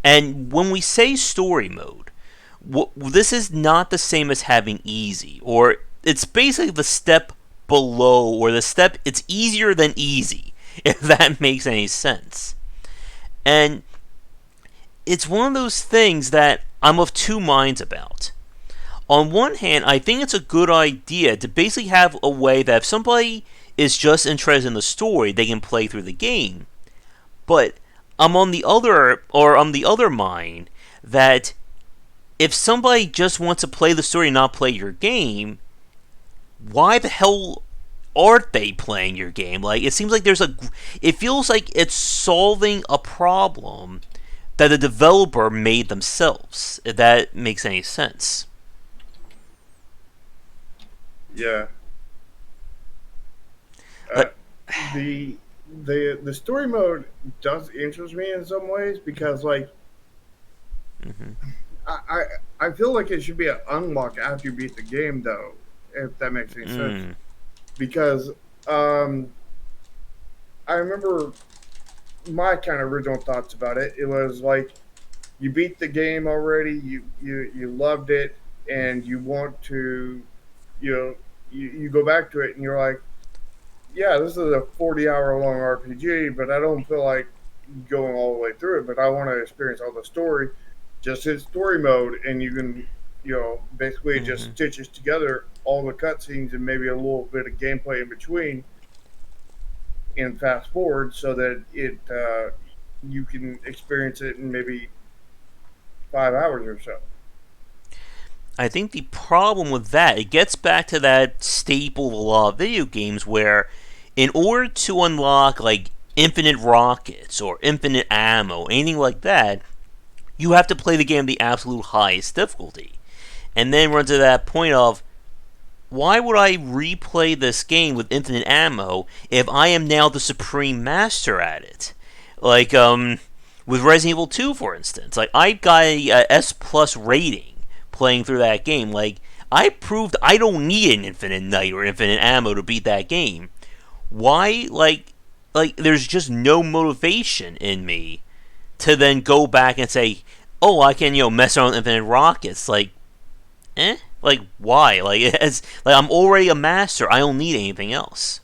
And when we say story mode, this is not the same as having easy. Or it's basically the step below, or the step, it's easier than easy, if that makes any sense. And it's one of those things that I'm of two minds about. On one hand, I think it's a good idea to basically have a way that if somebody is just interested in the story, they can play through the game. But I'm on the other mind that if somebody just wants to play the story and not play your game, why the hell aren't they playing your game? Like it seems like it feels like it's solving a problem that the developer made themselves. If that makes any sense. Yeah. Uh, But the story mode does interest me in some ways because like mm-hmm. I, I feel like it should be an unlock after you beat the game though, if that makes any sense. Mm. Because um, I remember my kind of original thoughts about it. It was like you beat the game already, you loved it, and you want to, you know, you go back to it and you're like, yeah, this is a 40-hour long RPG, but I don't feel like going all the way through it. But I want to experience all the story. Just hit story mode, and you can, basically it Mm-hmm. just stitches together all the cutscenes and maybe a little bit of gameplay in between, and fast forward so that it you can experience it in maybe 5 hours or so. I think the problem with that, it gets back to that staple of a lot of video games where, in order to unlock like infinite rockets or infinite ammo, anything like that, you have to play the game at the absolute highest difficulty. And then run to that point of, why would I replay this game with infinite ammo if I am now the supreme master at it? Like, with Resident Evil 2, for instance. Like, I got a S plus rating playing through that game. Like, I proved I don't need an infinite night or infinite ammo to beat that game. Why, there's just no motivation in me to then go back and say, oh, I can, mess around with infinite rockets. Like, Like, why? Like, it's like I'm already a master. I don't need anything else.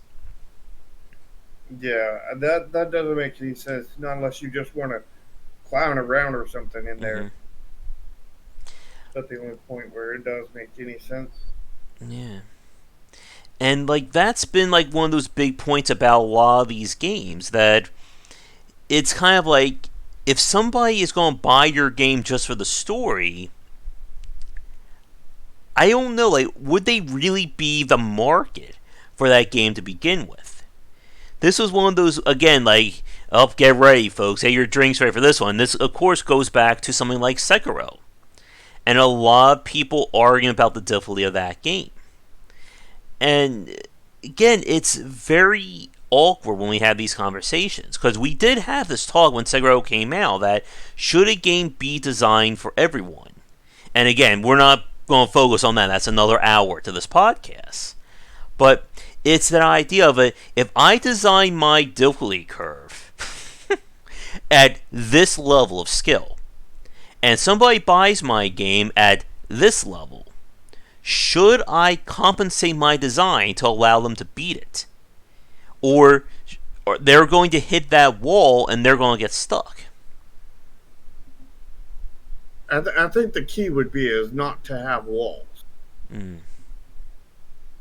Yeah, that doesn't make any sense. Not unless you just want to clown around or something in Hmm. there. That's the only point where it does make any sense. Yeah. And like that's been like one of those big points about a lot of these games, that it's kind of like if somebody is going to buy your game just for the story, I don't know, like would they really be the market for that game to begin with? This was one of those, again, like, oh, get ready, folks. Hey, your drinks ready for this one. This, of course, goes back to something like Sekiro. And a lot of people arguing about the difficulty of that game. And again, it's very awkward when we have these conversations, because we did have this talk when Sekiro came out that should a game be designed for everyone? And again, we're not going to focus on that. That's another hour to this podcast. But it's that idea of it. If I design my difficulty curve at this level of skill, and somebody buys my game at this level, should I compensate my design to allow them to beat it? Or they're going to hit that wall and they're going to get stuck. I think the key would be is not to have walls, Mm.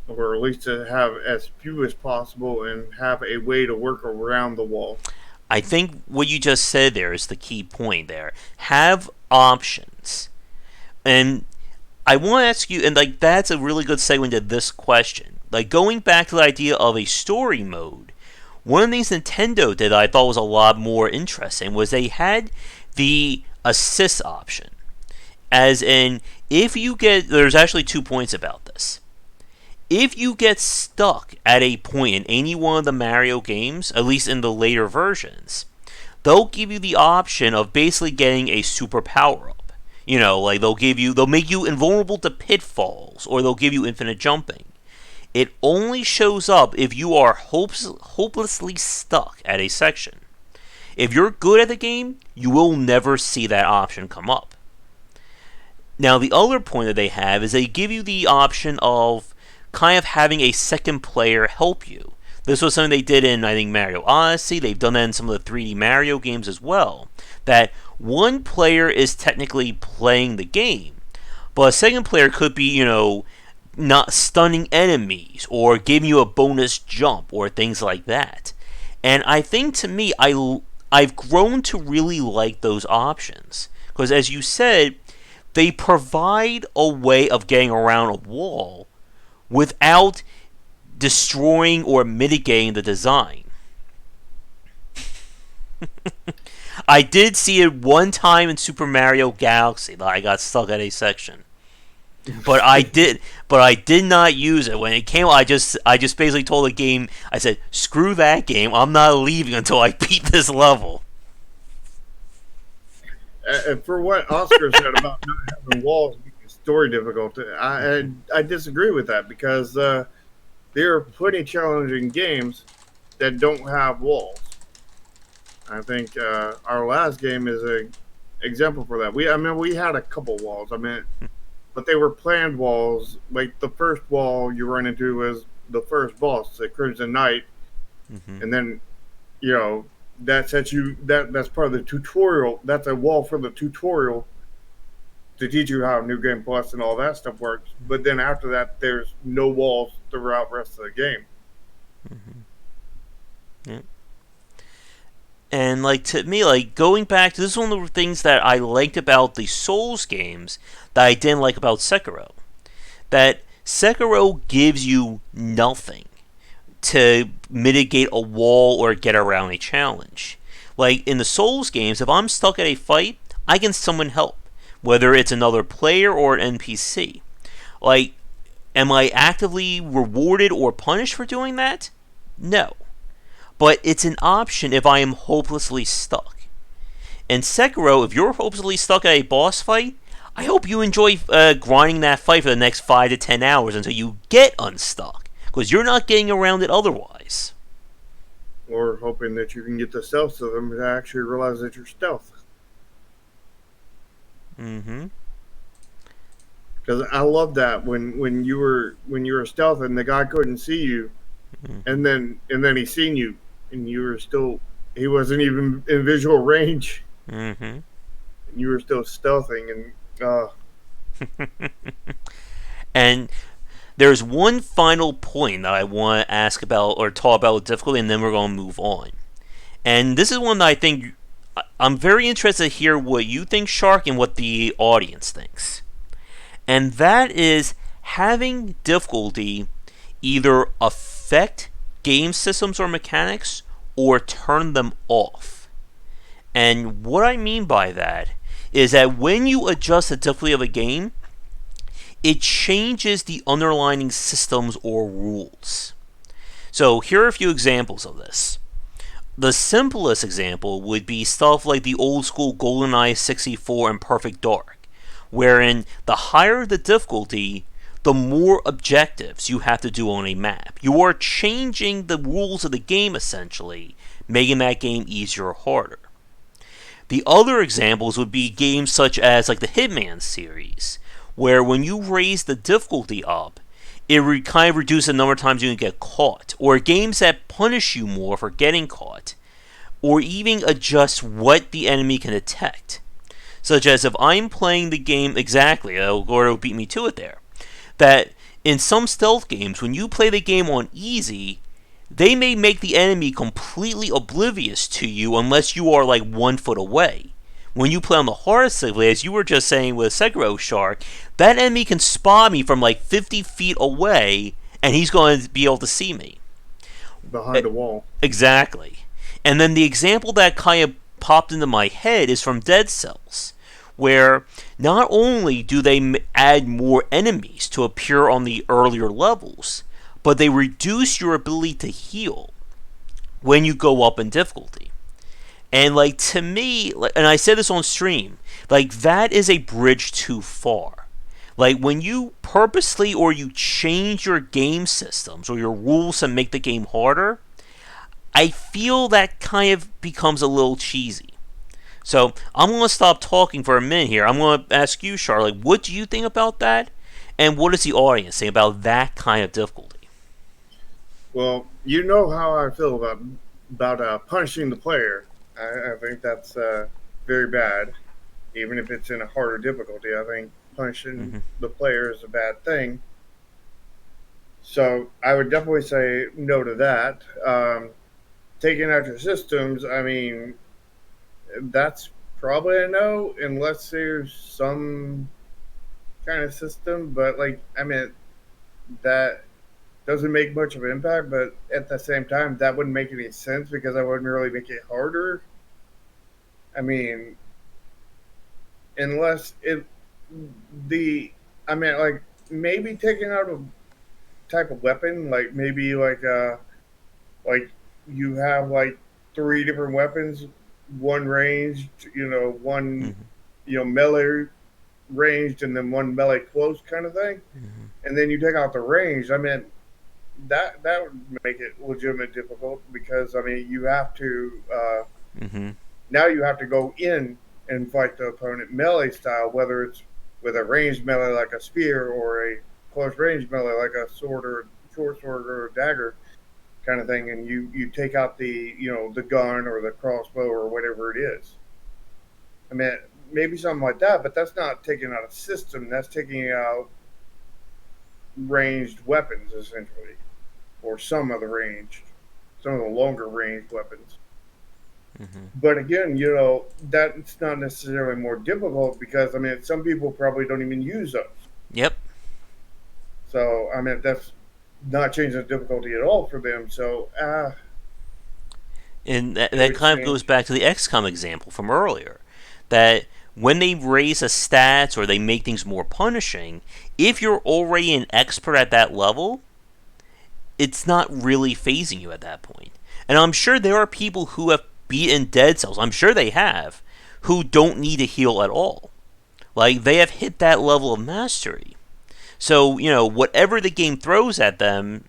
or at least to have as few as possible and have a way to work around the wall. I think what you just said there is the key point there. Have options. And I want to ask you, and like that's a really good segue into this question. Like going back to the idea of a story mode, one of the things Nintendo did that I thought was a lot more interesting was they had the assist option. As in, if you get, there's actually 2 points about this. If you get stuck at a point in any one of the Mario games, at least in the later versions, they'll give you the option of basically getting a super power up. You know, like they'll make you invulnerable to pitfalls, or they'll give you infinite jumping. It only shows up if you are hopelessly stuck at a section. If you're good at the game, you will never see that option come up. Now, the other point that they have is they give you the option of kind of having a second player help you. This was something they did in, I think, Mario Odyssey. They've done that in some of the 3D Mario games as well. That one player is technically playing the game, but a second player could be, not stunning enemies or giving you a bonus jump or things like that. And I think, to me, I've grown to really like those options. Because as you said, they provide a way of getting around a wall without destroying or mitigating the design. I did see it one time in Super Mario Galaxy that I got stuck at a section. But I did not use it when it came. I just basically told the game, I said, "Screw that game. I'm not leaving until I beat this level." And for what Oscar said about not having walls making story difficult, I disagree with that, because there are plenty challenging games that don't have walls. I think our last game is an example for that. We had a couple walls. But they were planned walls. Like the first wall you run into was the first boss, the Crimson Knight, and then that sets you that's part of the tutorial. That's a wall for the tutorial to teach you how New Game Plus and all that stuff works. But then after that, there's no walls throughout the rest of the game. Yeah. And like to me, like going back to this is one of the things that I liked about the Souls games that I didn't like about Sekiro. That Sekiro gives you nothing to mitigate a wall or get around a challenge. Like in the Souls games, if I'm stuck at a fight, I can summon help, whether it's another player or an NPC. Like, am I actively rewarded or punished for doing that? No. But it's an option if I am hopelessly stuck. In Sekiro, if you're hopelessly stuck at a boss fight, I hope you enjoy grinding that fight for the next 5 to 10 hours until you get unstuck, because you're not getting around it otherwise. Or hoping that you can get the stealth to them to actually realize that you're stealth. Mm-hmm. Because I love that when you were stealth and the guy couldn't see you, and then he seen you, and he wasn't even in visual range. Mm-hmm. And you were still stealthing, and And There's one final point that I want to ask about or talk about with difficulty, and then we're going to move on. And this is one that I think I'm very interested to hear what you think, Shark, and what the audience thinks. And that is having difficulty either affect game systems or mechanics or turn them off. And what I mean by that is that when you adjust the difficulty of a game, it changes the underlying systems or rules. So here are a few examples of this. The simplest example would be stuff like the old school GoldenEye 64 and Perfect Dark, wherein the higher the difficulty, the more objectives you have to do on a map. You are changing the rules of the game essentially, making that game easier or harder. The other examples would be games such as like the Hitman series, where when you raise the difficulty up, it kind of reduces the number of times you can get caught, or games that punish you more for getting caught, or even adjust what the enemy can detect. Such as if I'm playing the game exactly, Gordo beat me to it there, that in some stealth games, when you play the game on easy, they may make the enemy completely oblivious to you unless you are like 1 foot away. When you play on the hardest difficulty, as you were just saying with Sekiro Shark, that enemy can spot me from like 50 feet away, and he's going to be able to see me. Behind a wall. Exactly. And then the example that kind of popped into my head is from Dead Cells, where not only do they add more enemies to appear on the earlier levels, but they reduce your ability to heal when you go up in difficulty. And like to me, and I said this on stream, like that is a bridge too far. Like when you purposely or you change your game systems or your rules to make the game harder, I feel that kind of becomes a little cheesy. So I'm going to stop talking for a minute here. I'm going to ask you, Charlotte, what do you think about that? And what does the audience think about that kind of difficulty? Well, you know how I feel about punishing the player. I think that's very bad, even if it's in a harder difficulty. I think punishing the player is a bad thing. So I would definitely say no to that. Taking out your systems, I mean, that's probably a no, unless there's some kind of system. But like, I mean, that doesn't make much of an impact. But at the same time, that wouldn't make any sense because I wouldn't really make it harder. I mean, unless it the I mean like maybe taking out a type of weapon, like maybe like you have like three different weapons, one ranged, one Mm-hmm. melee ranged, and then one melee close kind of thing, Mm-hmm. and then you take out the range. I mean, that would make it legitimate difficult because I mean you have to Mm-hmm. now you have to go in and fight the opponent melee style, whether it's with a ranged melee like a spear or a close range melee like a sword or short sword or a dagger kind of thing, and you take out the gun or the crossbow or whatever it is. I mean, maybe something like that, but that's not taking out a system. That's taking out ranged weapons essentially, or some of the longer ranged weapons. Mm-hmm. But again, that's not necessarily more difficult because I mean, some people probably don't even use those. Yep. So I mean, that's not changing the difficulty at all for them. So And that, it that would kind of goes change. back to the XCOM example from earlier. That when they raise the stats or they make things more punishing, if you're already an expert at that level, it's not really phasing you at that point. And I'm sure there are people who have beaten Dead Cells, I'm sure they have, who don't need to heal at all. Like, they have hit that level of mastery. So, whatever the game throws at them,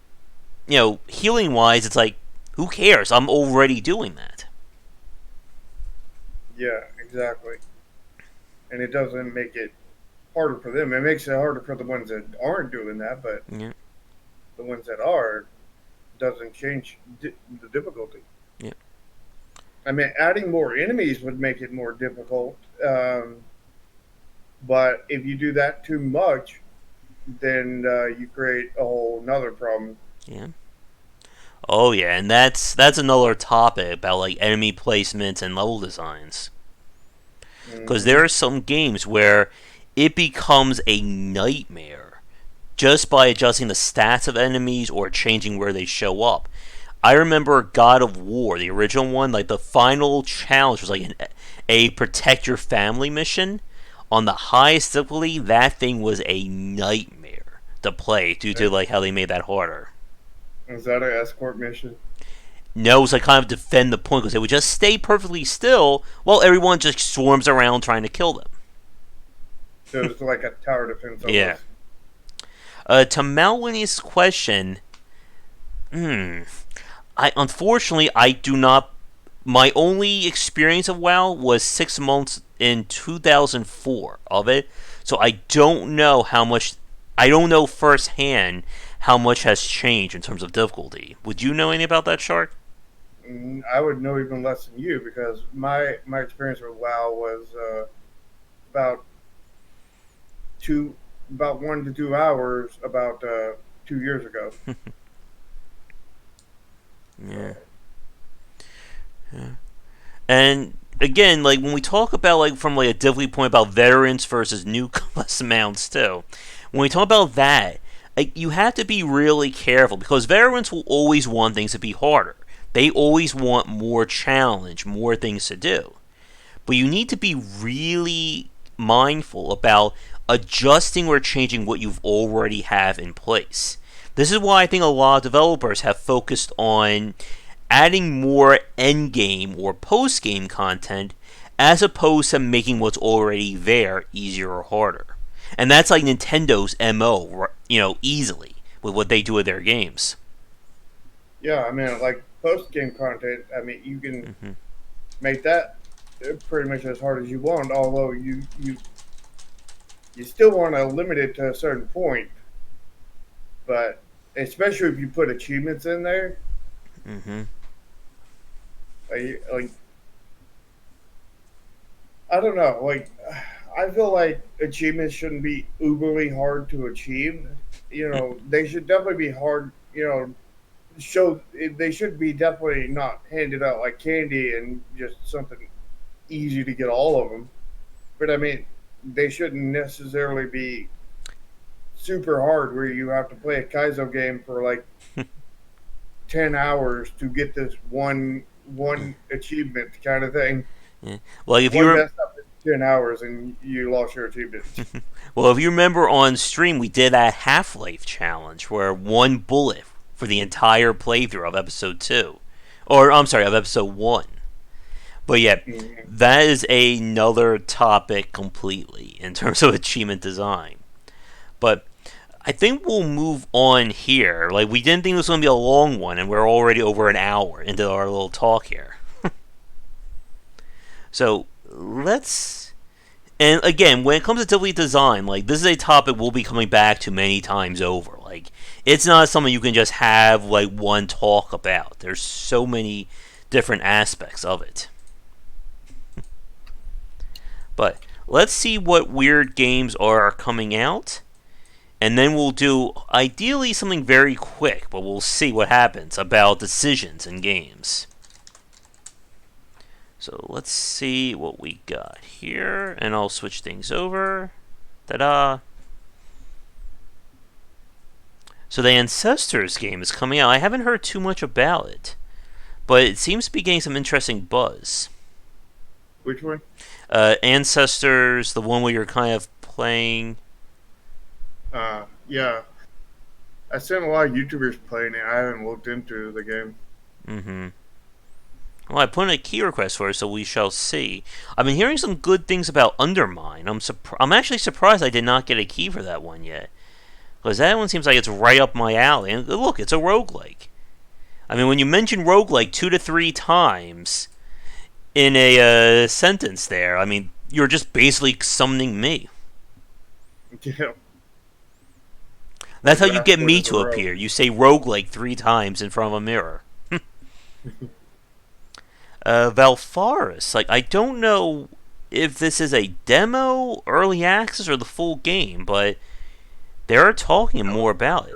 healing wise, it's like, who cares? I'm already doing that. Yeah, exactly. And it doesn't make it harder for them. It makes it harder for the ones that aren't doing that, but Yeah. the ones that are doesn't change the difficulty. Yeah. I mean, adding more enemies would make it more difficult. But if you do that too much, then you create a whole another problem. Yeah. Oh yeah, and that's another topic about like enemy placements and level designs. Because Hmm. there are some games where it becomes a nightmare just by adjusting the stats of enemies or changing where they show up. I remember God of War, the original one, like the final challenge was like a protect your family mission. On the highest difficulty, that thing was a nightmare to play due to like how they made that harder. Is that an escort mission? No, it was like kind of defend the point because they would just stay perfectly still while everyone just swarms around trying to kill them. So it's like a tower defense Yeah. almost. To Malwinnie's question, I unfortunately I do not. My only experience of WoW was 6 months in 2004 of it, so I don't know how much. I don't know firsthand how much has changed in terms of difficulty. Would you know anything about that, Shark? I would know even less than you because my experience with WoW was about two about 1 to 2 hours about 2 years ago. Yeah. So Yeah. And again, like when we talk about like from like a difficulty point about veterans versus new class mounts too, when we talk about that, like you have to be really careful because veterans will always want things to be harder. They always want more challenge, more things to do. But you need to be really mindful about adjusting or changing what you've already have in place. This is why I think a lot of developers have focused on adding more end game or post game content as opposed to making what's already there easier or harder. And that's like Nintendo's MO, easily with what they do with their games. yeah, I mean, like post game content. I mean, you can Hmm. make that pretty much as hard as you want. Although you still want to limit it to a certain point, but especially if you put achievements in there, Hmm. like I don't know, like I feel like achievements shouldn't be uberly hard to achieve. They should definitely be hard. Show they should be definitely not handed out like candy and just something easy to get all of them. But I mean, they shouldn't necessarily be super hard where you have to play a Kaizo game for like 10 hours to get this one achievement kind of thing. Yeah. Well, if you One rem- messed up in 10 hours and you lost your achievement. well, if you remember on stream, we did that Half Life challenge where one bullet for the entire playthrough of episode two, or I'm sorry, of episode one. But yeah, Mhm. that is another topic completely in terms of achievement design. But I think we'll move on here. Like we didn't think it was going to be a long one, and we're already over an hour into our little talk here. So let's. And again, when it comes to difficulty design, like this is a topic we'll be coming back to many times over. Like it's not something you can just have like one talk about. There's so many different aspects of it. But let's see what weird games are coming out, and then we'll do ideally something very quick, but we'll see what happens about decisions in games. So let's see what we got here, and I'll switch things over. Ta-da! So the Ancestors game is coming out. I haven't heard too much about it, but it seems to be getting some interesting buzz. Which one? Ancestors, the one where you're kind of playing. Yeah. I've seen a lot of YouTubers playing it. I haven't looked into the game. Mm-hmm. Well, I put in a key request for it, so we shall see. I've been hearing some good things about Undermine. I'm actually surprised I did not get a key for that one yet, because that one seems like it's right up my alley. And look, it's a roguelike. I mean, when you mention roguelike 2 to 3 times in a sentence there, I mean, you're just basically summoning me. Yeah. That's how You you asked get for it me as a to rogue. appear. You say roguelike 3 times in front of a mirror. Valfaris, like, I don't know if this is a demo, early access, or the full game, but They're talking more about it.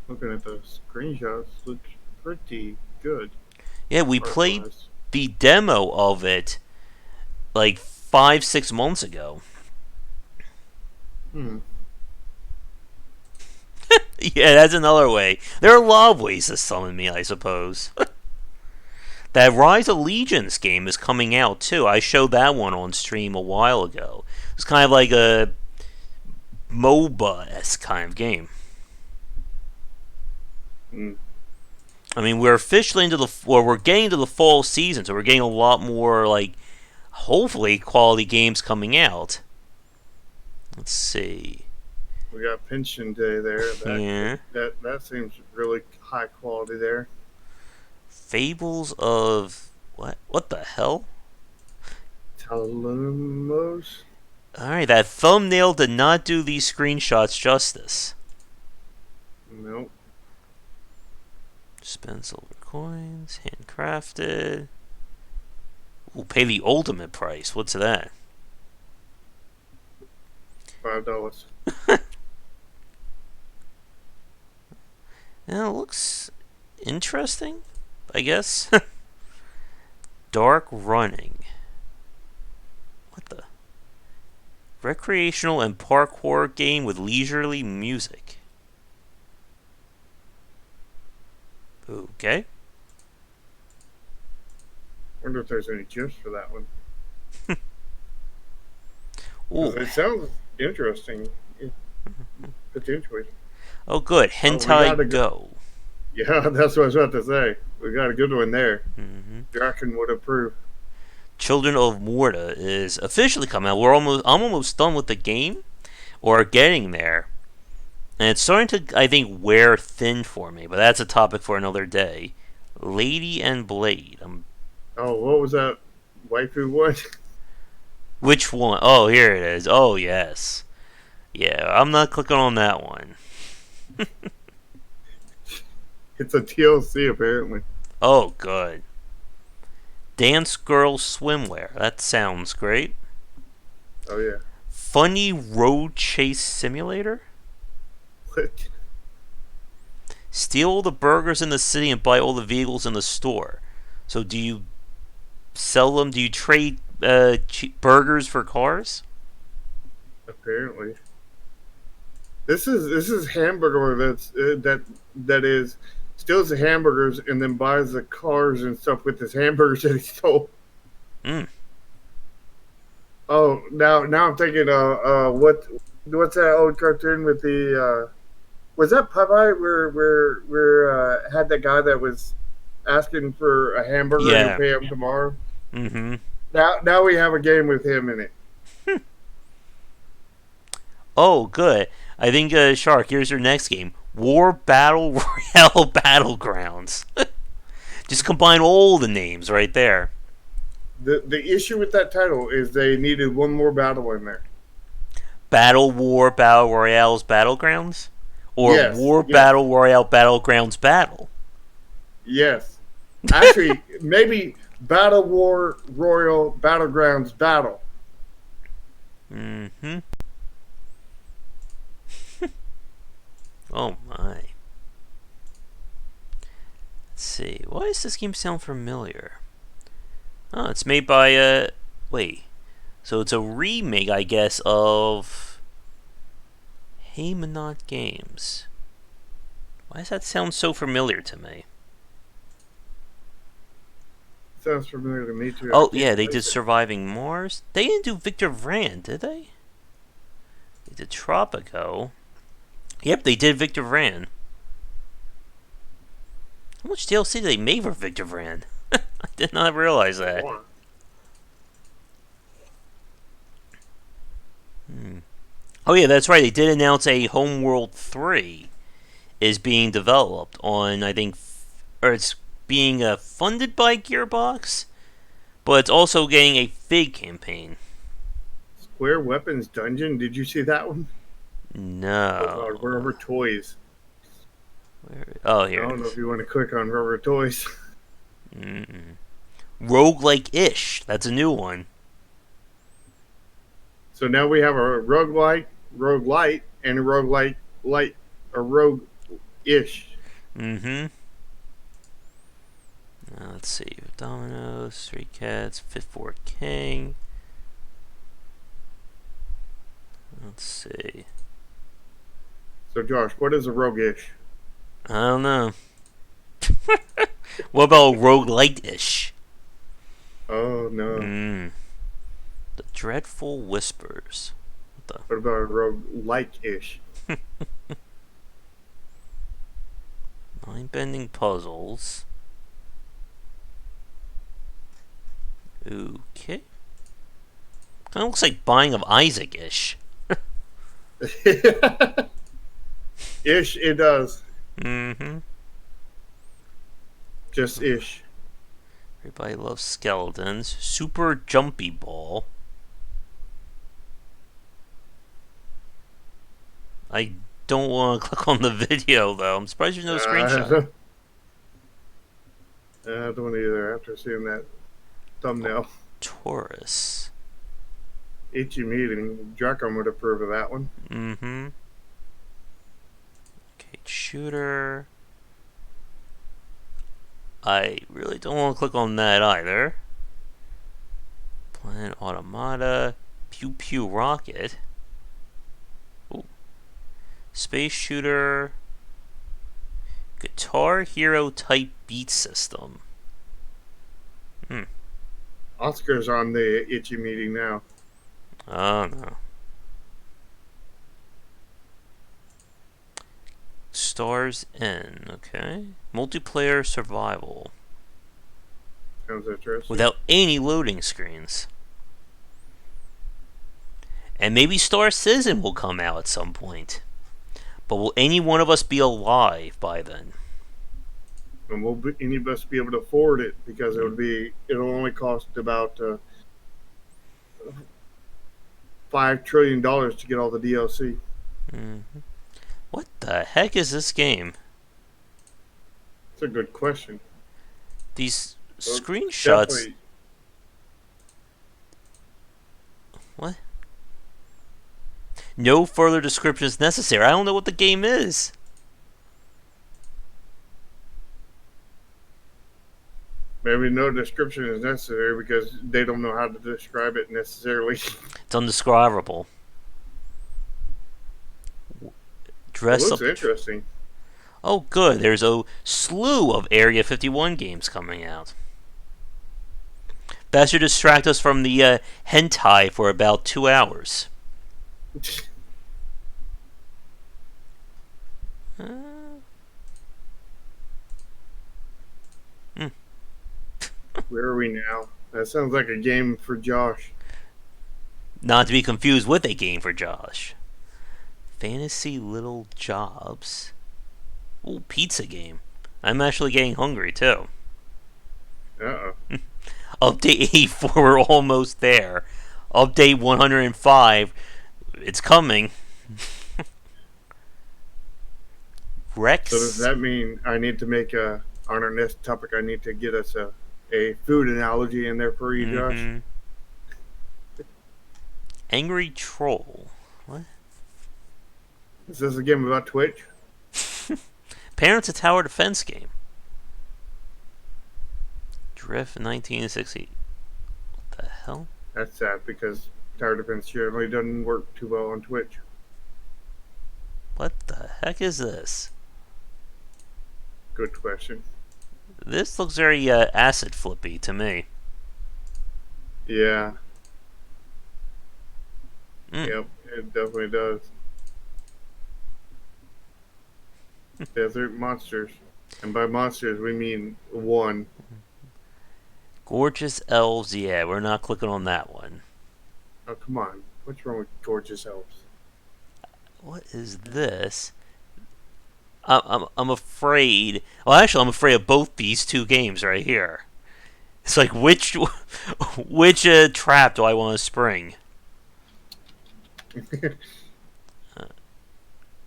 Looking at the screenshots, looks pretty good Yeah, we art played wise. the demo of it like 5, 6 months ago. Hmm. Yeah, that's another way. There are a lot of ways to summon me, I suppose. That Rise of Legions game is coming out too. I showed that one on stream a while ago. It's kind of like a MOBA-esque kind of game. Hmm. I mean, we're officially we're getting into the fall season, so we're getting a lot more, like, hopefully, quality games coming out. Let's see. We got Pension Day there. Yeah. That seems really high quality there. Fables of... What? What the hell? Talumos. Alright, that thumbnail did not do these screenshots justice. Nope. Spend silver coins, handcrafted. We'll pay the ultimate price. What's that? $5. Yeah, it looks interesting, I guess. Dark running. What the? Recreational and parkour game with leisurely music. Okay. Wonder if there's any gifs for that one. Ooh. It sounds interesting. Potentially. Oh, good. Oh, we gotta Hentai go. Go. Yeah, that's what I was about to say. We got a good one there. Mm-hmm. Draken would approve. Children of Morta is officially coming out. I'm almost done with the game, or getting there, and it's starting to, I think, wear thin for me. But that's a topic for another day. Lady and Blade. Oh, what was that waifu one? Which one? Oh, here it is. Oh, yes. Yeah, I'm not clicking on that one. It's a TLC apparently. Oh, good. Dance Girl Swimwear. That sounds great. Oh yeah. Funny Road Chase Simulator? What? Steal all the burgers in the city and buy all the vehicles in the store. So do you sell them? Do you trade burgers for cars? Apparently. This is hamburger that is steals the hamburgers and then buys the cars and stuff with his hamburgers that he stole. Mm. Oh, now I'm thinking what's that old cartoon with the was that Popeye where had that guy that was asking for a hamburger and Yeah. he'll pay him tomorrow. Mm-hmm. Now we have a game with him in it. Oh, good. I think, Shark, here's your next game. War Battle Royale Battlegrounds. Just combine all the names right there. The issue with that title is they needed one more battle in there. Battle War Battle Royales Battlegrounds? Or Yes, War yes. Battle Royale Battlegrounds Battle? Yes. Actually, maybe Battle War Royal Battlegrounds Battle. Mm-hmm. Oh my. Let's see. Why does this game sound familiar? Oh, it's made by wait. So it's a remake, I guess, of Haymanot Games. Why does that sound so familiar to me? Sounds familiar to me too. Oh yeah, they did Surviving Mars. They didn't do Victor Vran, did they? They did Tropico. Yep, they did Victor Vran. How much DLC did they make for Victor Vran? I did not realize that. Oh yeah, that's right. They did announce a Homeworld 3 is being developed on, I think, or it's being funded by Gearbox, but it's also getting a Fig campaign. Square Weapons Dungeon. Did you see that one? No. Rubber Toys. Oh, here I it don't know is. if you want to click on Rubber Toys. Roguelike-ish. That's a new one. So now we have a roguelike, rogue light and a rogue light a rogue ish. Mm-hmm. Let's see. Dominoes, Three Cats, Fit for a King. Let's see. So Josh, what is a rogue ish? I don't know. What about roguelite-ish? Oh no. The Dreadful Whispers. What What about a rogue like ish? the? Mind-bending puzzles. Okay. Kind of looks like Binding of Isaac-ish. Ish, it does. Mm-hmm. Just ish. Everybody loves skeletons. Super Jumpy Ball. I don't want to click on the video though. I'm surprised there's no screenshot. I don't either after seeing that thumbnail. Taurus. Itchy meeting. Draco would approve of that one. Mm-hmm. Okay, shooter. I really don't want to click on that either. Planet Automata. Pew Pew Rocket. Ooh. Space shooter. Guitar Hero type beat system. Oscar's on the itchy meeting now. Oh no. Stars N, okay. Multiplayer survival. Sounds interesting. Without any loading screens. And maybe Star Citizen will come out at some point. But will any one of us be alive by then? And will any of us be able to afford it because it'll only cost about $5 trillion to get all the DLC. Mm-hmm. What the heck is this game? That's a good question. These Well, screenshots. definitely. What? No further description is necessary. I don't know what the game is. Maybe no description is necessary because they don't know how to describe it necessarily. It's undescribable. It Dress looks up. interesting. Oh, good. There's a slew of Area 51 games coming out. That should distract us from the hentai for about 2 hours. Where are we now? That sounds like a game for Josh. Not to be confused with a game for Josh. Fantasy Little Jobs. Ooh, pizza game. I'm actually getting hungry too. Uh-oh. Update 84, we're almost there. Update 105, it's coming. Rex. So does that mean I need to make on our next topic, I need to get us a food analogy in there for you, Josh? Angry Troll. What? Is this a game about Twitch? Parents a tower defense game. Drift 1960. What the hell? That's sad because tower defense generally doesn't work too well on Twitch. What the heck is this? Good question. This looks very acid flippy to me. Yeah. Yep, it definitely does. Desert monsters. And by monsters, we mean one. Gorgeous Elves, yeah, we're not clicking on that one. Oh, come on. What's wrong with gorgeous elves? What is this? I'm afraid. Well, actually, I'm afraid of both these two games right here. It's like which trap do I want to spring?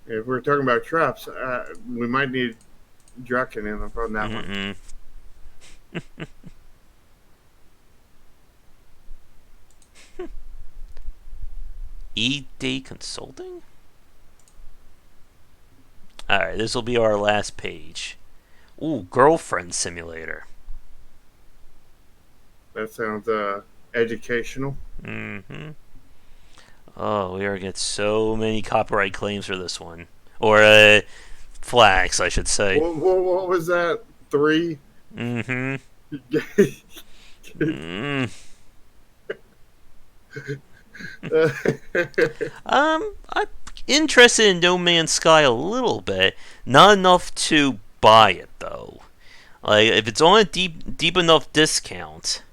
If we're talking about traps, we might need Draken in on that one. ED Consulting? Alright, this will be our last page. Ooh, Girlfriend Simulator. That sounds educational. Mm-hmm. Oh, we are going to get so many copyright claims for this one. Or, flags, I should say. What was that? 3? Mm-hmm. Mm. I'm interested in No Man's Sky a little bit. Not enough to buy it, though. Like, if it's on a deep enough discount,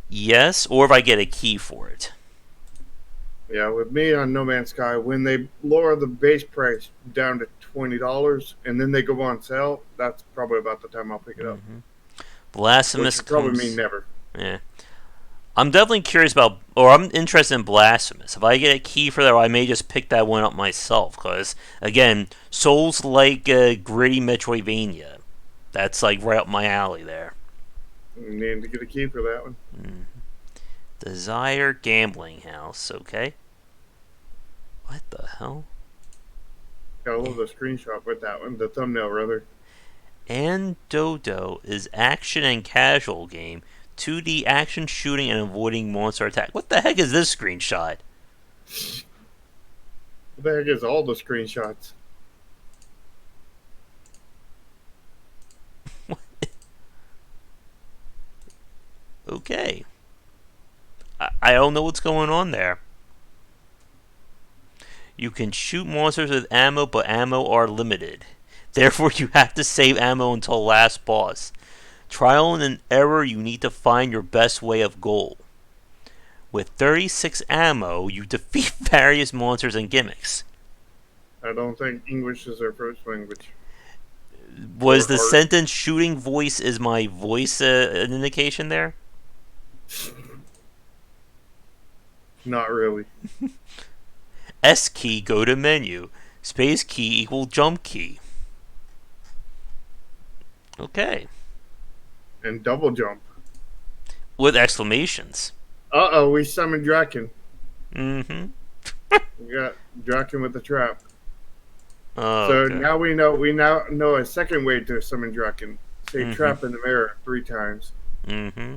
yes, or if I get a key for it. Yeah, with me on No Man's Sky, when they lower the base price down to $20 and then they go on sale, that's probably about the time I'll pick it up. Mm-hmm. Blasphemous Which would probably comes. mean never. Yeah. I'm definitely curious about, or I'm interested in Blasphemous. If I get a key for that, I may just pick that one up myself. Because, again, Souls like gritty Metroidvania. That's like right up my alley there. You need to get a key for that one. Mm. Desire Gambling House, okay. What the hell? Got a little screenshot with that one, the thumbnail rather. And Dodo is action and casual game. 2D action shooting and avoiding monster attack. What the heck is this screenshot? What the heck is all the screenshots? Okay. I don't know what's going on there. You can shoot monsters with ammo, but ammo are limited. Therefore, you have to save ammo until last boss. Trial and error, you need to find your best way of goal. With 36 ammo, you defeat various monsters and gimmicks. I don't think English is their first language. Was the sentence shooting voice is my voice an indication there? Not really. S key, go to menu. Space key equal jump key. Okay. And double jump. With exclamations. Uh-oh, we summoned Draken. Mm-hmm. We got Draken with the trap. Oh, so okay. now we now know a second way to summon Draken. Say trap in the mirror 3 times. Mm-hmm.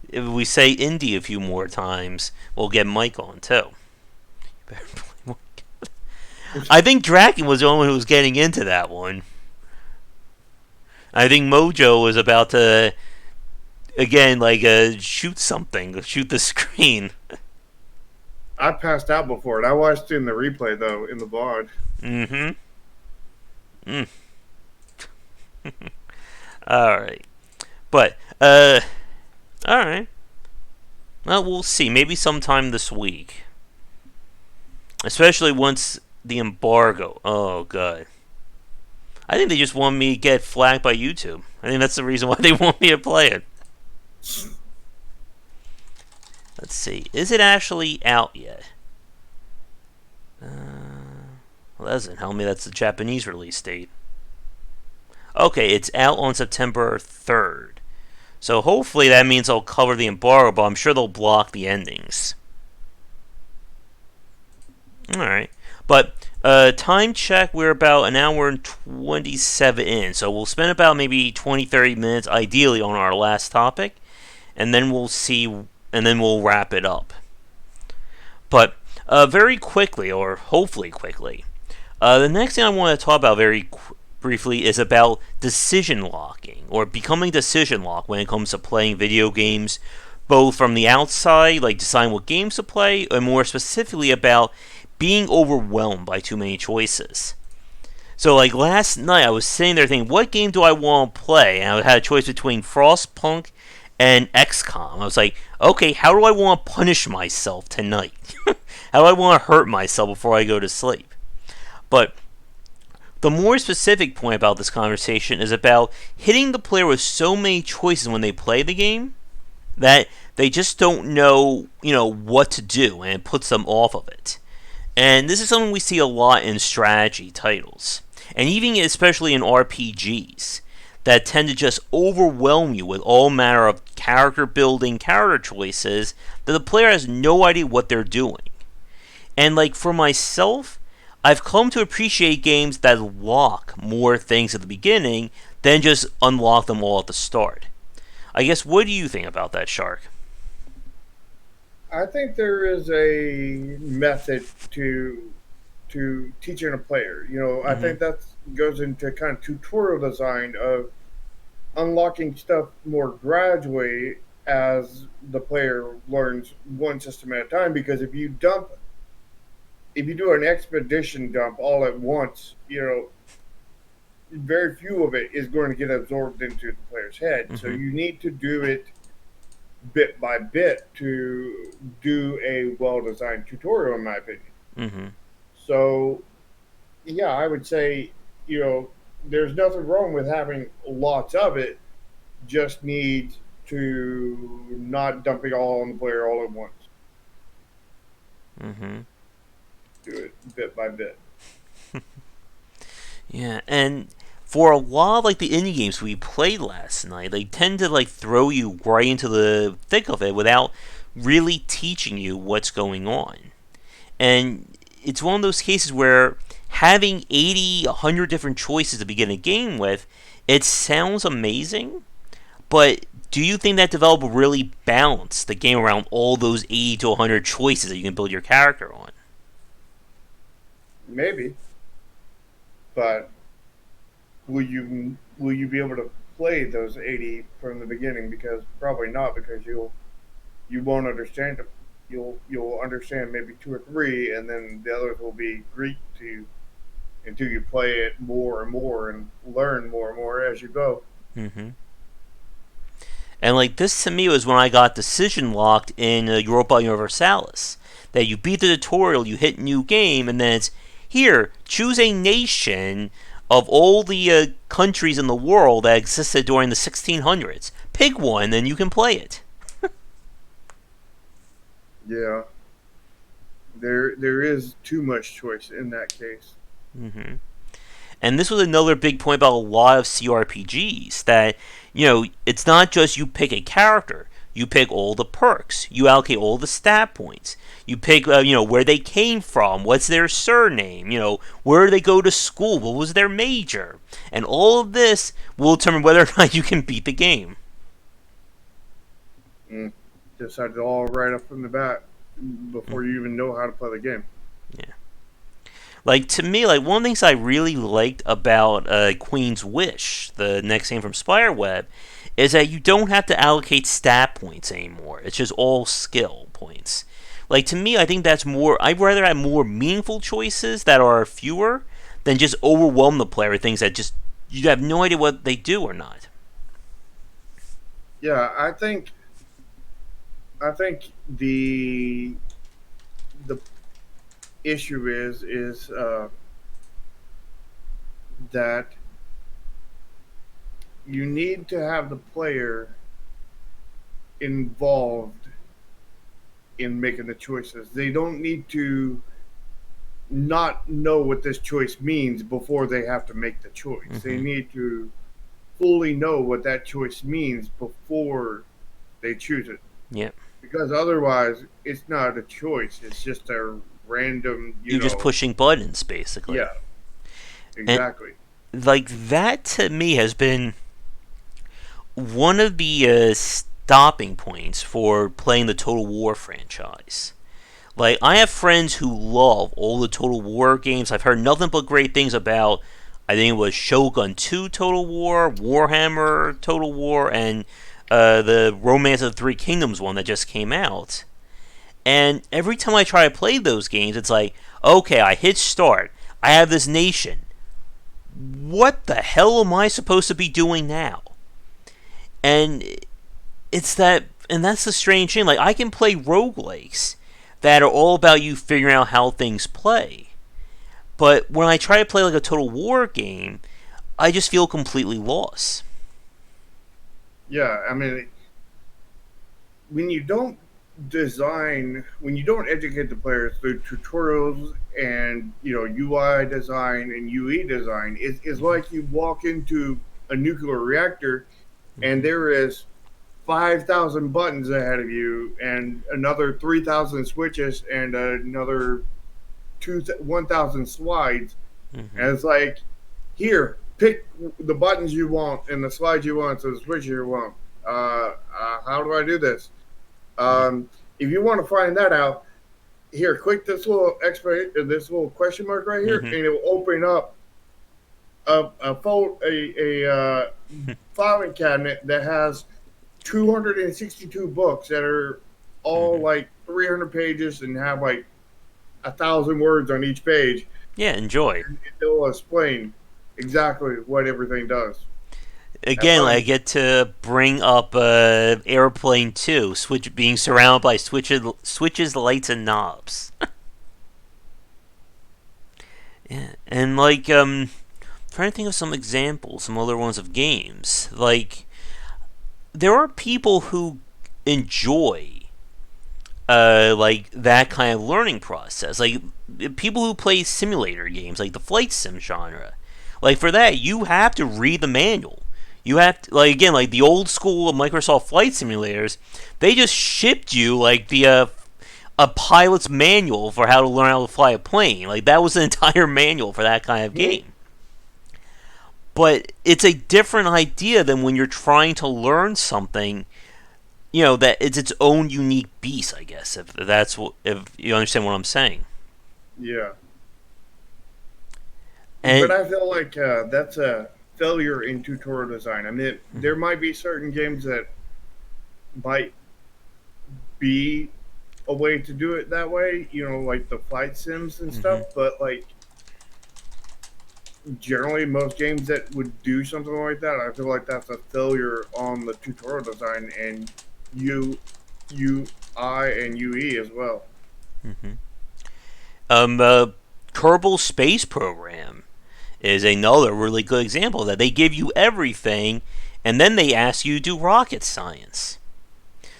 If we say Indy a few more times, we'll get Mike on too. You better play more. I think Draken was the only one who was getting into that one. I think Mojo was about to, again, like, shoot something, shoot the screen. I passed out before it. I watched it in the replay, though, in the VOD. Mm-hmm. Mm. Alright. But, alright. Well, we'll see. Maybe sometime this week. Especially once the embargo. Oh, God. I think they just want me to get flagged by YouTube. I think that's the reason why they want me to play it. Let's see. Is it actually out yet? Well, that doesn't tell me that's the Japanese release date. Okay, it's out on September 3rd. So hopefully that means I'll cover the embargo, but I'm sure they'll block the endings. Alright. But, time check, we're about an hour and 27 in. So we'll spend about maybe 20-30 minutes, ideally, on our last topic. And then we'll see, and then we'll wrap it up. But, very quickly, or hopefully quickly, the next thing I want to talk about very briefly is about decision locking, or becoming decision locked when it comes to playing video games, both from the outside, like deciding what games to play, and more specifically about being overwhelmed by too many choices. So, like, last night I was sitting there thinking, what game do I want to play? And I had a choice between Frostpunk and XCOM. I was like, okay, how do I want to punish myself tonight? How do I want to hurt myself before I go to sleep? But the more specific point about this conversation is about hitting the player with so many choices when they play the game that they just don't know, what to do, and it puts them off of it. And this is something we see a lot in strategy titles, and even especially in RPGs. that tend to just overwhelm you with all manner of character building, character choices that the player has no idea what they're doing. And like for myself, I've come to appreciate games that lock more things at the beginning than just unlock them all at the start. I guess, what do you think about that, Shark? I think there is a method to teaching a player. I Mm-hmm. think that goes into kind of tutorial design of unlocking stuff more gradually as the player learns one system at a time. Because if you do an expedition dump all at once, very few of it is going to get absorbed into the player's head. So Mm-hmm. you need to do it bit by bit to do a well designed tutorial, in my opinion. Mm-hmm. So, yeah, I would say, you know, there's nothing wrong with having lots of it, just need to not dump it all on the player all at once. Mm-hmm. Do it bit by bit. Yeah, and for a lot of like the indie games we played last night, they tend to like throw you right into the thick of it without really teaching you what's going on. And it's one of those cases where having 80, 100 different choices to begin a game with, it sounds amazing, but do you think that developer really balanced the game around all those 80 to 100 choices that you can build your character on? Maybe, but will you be able to play those 80 from the beginning? Because probably not, because you won't understand them. You'll understand maybe two or three, and then the others will be Greek to you until you play it more and more and learn more and more as you go. Mm-hmm. And like this to me was when I got decision locked in Europa Universalis. That you beat the tutorial, you hit new game, and then it's here, choose a nation of all the countries in the world that existed during the 1600s. Pick one, then you can play it. Yeah, there is too much choice in that case. Mm-hmm. And this was another big point about a lot of CRPGs that, it's not just you pick a character. You pick all the perks. You allocate all the stat points. You pick, where they came from. What's their surname? Where they go to school. What was their major? And all of this will determine whether or not you can beat the game. Mm. Decided all right up from the bat Mm, before you even know how to play the game. yeah. Like to me, like one of the things I really liked about Queen's Wish, the next game from Spireweb, is that you don't have to allocate stat points anymore. It's just all skill points. Like to me, I think that's more. I'd rather have more meaningful choices that are fewer than just overwhelm the player with things that just you have no idea what they do or not. Yeah, I think the issue is that you need to have the player involved in making the choices. They don't need to not know what this choice means before they have to make the choice. They Mm-hmm. need to fully know what that choice means before they choose it. Yep. Because otherwise, it's not a choice. It's just a random, You're just pushing buttons, basically. yeah, And exactly. like that to me has been one of the stopping points for playing the Total War franchise. Like, I have friends who love all the Total War games. I've heard nothing but great things about. I think it was Shogun 2 Total War, Warhammer Total War, and the Romance of the Three Kingdoms one that just came out. And every time I try to play those games, it's like, okay, I hit start. I have this nation. What the hell am I supposed to be doing now? And it's that, and that's the strange thing. Like, I can play roguelikes that are all about you figuring out how things play. But when I try to play like a Total War game, I just feel completely lost. Yeah, I mean, when you don't when you don't educate the players through tutorials and UI design and UE design, it's Mm-hmm. like you walk into a nuclear reactor, and Mhm. there is 5,000 buttons ahead of you, and another 3,000 switches, and another 1,000 slides. And Mhm. it's like, here, pick the buttons you want and the slides you want, so the switches you want. How do I do this? Yeah. If you want to find that out, here, click this little question mark right here, Mhm. and it will open up a filing cabinet that has 262 books that are all Mhm. like 300 pages and have like 1,000 words on each page. Yeah. Enjoy. And they'll explain exactly what everything does. Have Again, I fun. get to bring up Airplane 2, switch being surrounded by switches, lights, and knobs. Yeah. And trying to think of some examples, some other ones of games. Like there are people who enjoy like that kind of learning process. Like people who play simulator games, like the flight sim genre. Like for that, you have to read the manual. You have to, like again, like the old school Microsoft flight simulators. They just shipped you like the a pilot's manual for how to learn how to fly a plane. Like that was the entire manual for that kind of Hmm? game. But it's a different idea than when you're trying to learn something, that it's its own unique beast, I guess, if you understand what I'm saying. Yeah. But And I feel like that's a failure in tutorial design. I mean, there might be certain games that might be a way to do it that way, like the flight sims and stuff, mhm. but like generally most games that would do something like that, I feel like that's a failure on the tutorial design and U UI and UE as well. Mhm. Kerbal Space Program is another really good example of that. They give you everything, and then they ask you to do rocket science.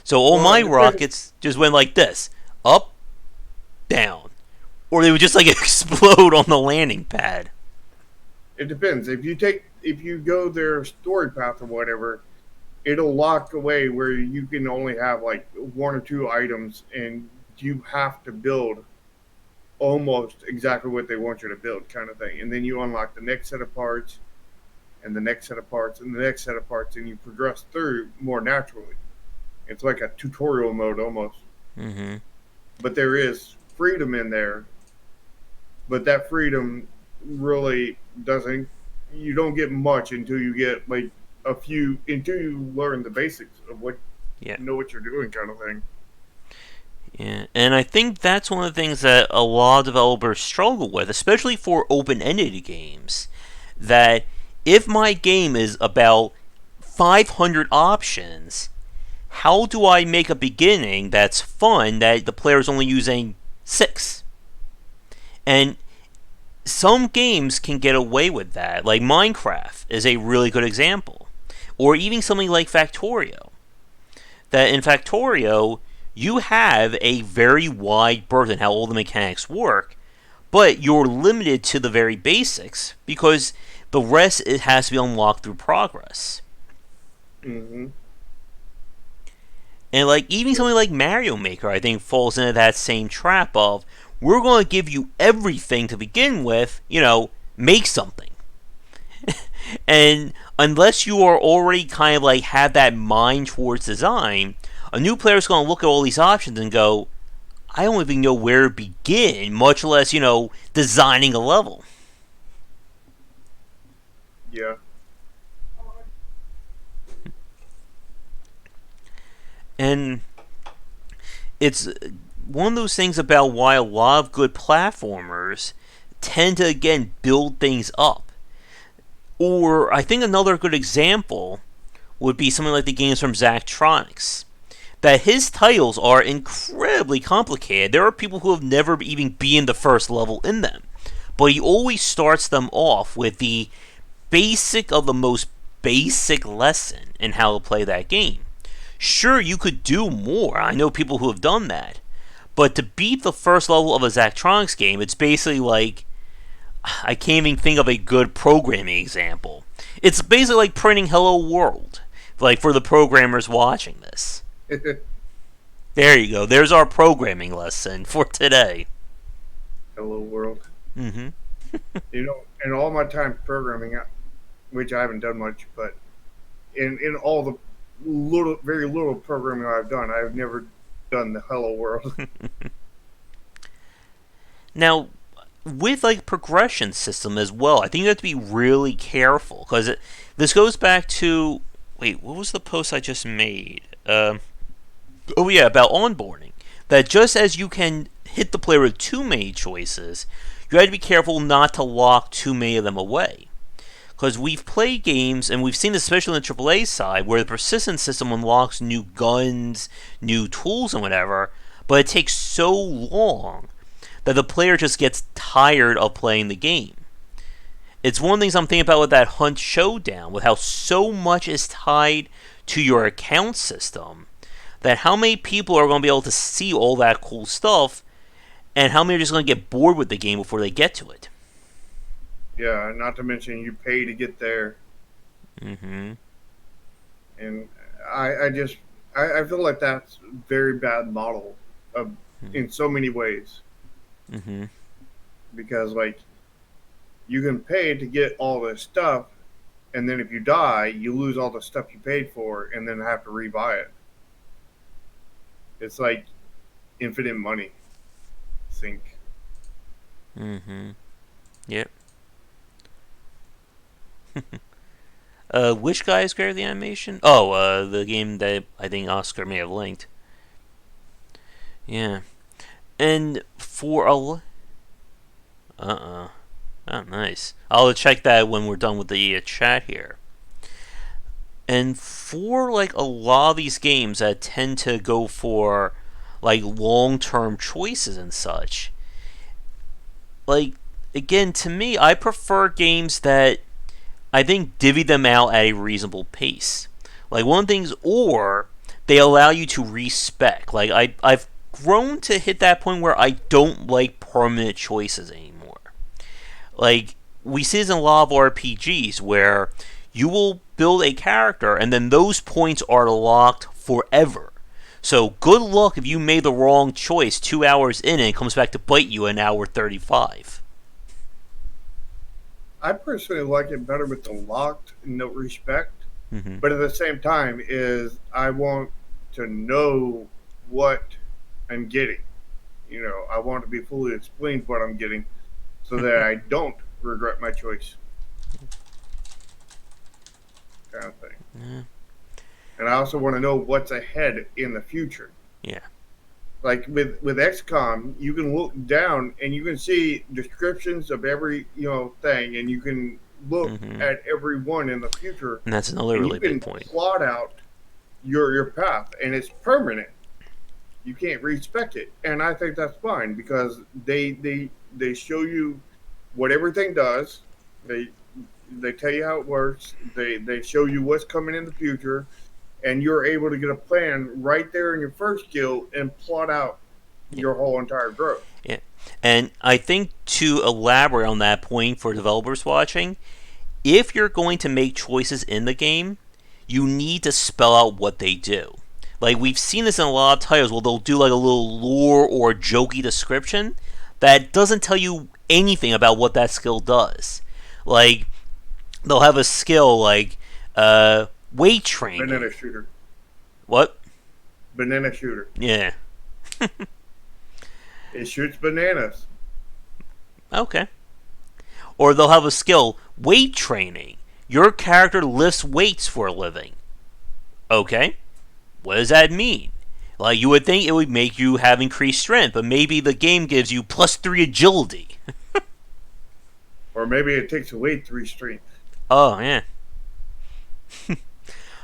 So all Well, my it depends. rockets just went like this: up, down, or they would just like explode on the landing pad. It depends. If you go their story path or whatever, it'll lock away where you can only have like one or two items, and you have to build almost exactly what they want you to build, kind of thing. And then you unlock the next set of parts, and the next set of parts, and the next set of parts, and you progress through more naturally. It's like a tutorial mode almost. Mm-hmm. But there is freedom in there, but that freedom really doesn't. You don't get much until you get like until you learn the basics of what Yeah. what you're doing, kind of thing. Yeah, and I think that's one of the things that a lot of developers struggle with, especially for open-ended games. That if my game is about 500 options, how do I make a beginning that's fun that the player's only using six? And some games can get away with that. Like Minecraft is a really good example, or even something like Factorio. That in Factorio, you have a very wide berth in how all the mechanics work, but you're limited to the very basics because the rest it has to be unlocked through progress. Mm-hmm. And like even something like Mario Maker, I think falls into that same trap of we're going to give you everything to begin with, make something. And unless you are already kind of like have that mind towards design, a new player is going to look at all these options and go, I don't even know where to begin, much less, designing a level. Yeah. And it's one of those things about why a lot of good platformers tend to, again, build things up. Or I think another good example would be something like the games from Zachtronics. That his titles are incredibly complicated. There are people who have never even been the first level in them. But he always starts them off with the basic of the most basic lesson in how to play that game. Sure, you could do more. I know people who have done that. But to beat the first level of a Zachtronics game, it's basically like I can't even think of a good programming example. It's basically like printing "Hello World," like for the programmers watching this. There you go. There's our programming lesson for today. Hello world. Mm-hmm. In all my time programming, which I haven't done much, but in all the very little programming I've done, I've never done the hello world. Now, with like progression system as well, I think you have to be really careful because this goes back to wait, what was the post I just made? Oh yeah, about onboarding. That just as you can hit the player with too many choices, you have to be careful not to lock too many of them away. Because we've played games, and we've seen this especially on the AAA side, where the persistence system unlocks new guns, new tools, and whatever, but it takes so long that the player just gets tired of playing the game. It's one of the things I'm thinking about with that Hunt Showdown, with how so much is tied to your account system, that how many people are going to be able to see all that cool stuff, and how many are just going to get bored with the game before they get to it. Yeah, not to mention you pay to get there. Mm-hmm. And I feel like that's a very bad model of in so many ways. Mm-hmm. Because like you can pay to get all this stuff, and then if you die, you lose all the stuff you paid for, and then have to rebuy it. It's like infinite money sink. Mm-hmm. Yep. Which guy is created the animation? Oh, the game that I think Oscar may have linked. Yeah. And for a... Oh, nice. I'll check that when we're done with the chat here. And for, like, a lot of these games that tend to go for, like, long-term choices and such, like, again, to me, I prefer games that I think divvy them out at a reasonable pace. Like one of the things, or they allow you to respec. Like I've grown to hit that point where I don't like permanent choices anymore. Like we see this in a lot of RPGs where you will build a character and then those points are locked forever. So good luck if you made the wrong choice 2 hours in and it comes back to bite you an hour 35. I personally like it better with the locked no respect, Mm-hmm. but at the same time is I want to know what I'm getting. I want to be fully explained what I'm getting so that I don't regret my choice. Kind of thing. Yeah. And I also want to know what's ahead in the future. Yeah. Like with XCOM, you can look down and you can see descriptions of every thing, and you can look Mm-hmm. at every one in the future, And that's another and really you can big point. plot out your path, and it's permanent. You can't respect it, and I think that's fine because they show you what everything does. They tell you how it works. They show you what's coming in the future, and you're able to get a plan right there in your first skill and plot out Yeah. your whole entire growth. Yeah. And I think to elaborate on that point for developers watching, if you're going to make choices in the game, you need to spell out what they do. Like we've seen this in a lot of titles where they'll do like a little lore or jokey description that doesn't tell you anything about what that skill does. Like they'll have a skill like weight training. Banana shooter. What? Banana shooter. Yeah. It shoots bananas. Okay. Or they'll have a skill weight training. Your character lifts weights for a living. Okay. What does that mean? Like you would think it would make you have increased strength, but maybe the game gives you +3 agility. Or maybe it takes away 3 strength. Oh yeah.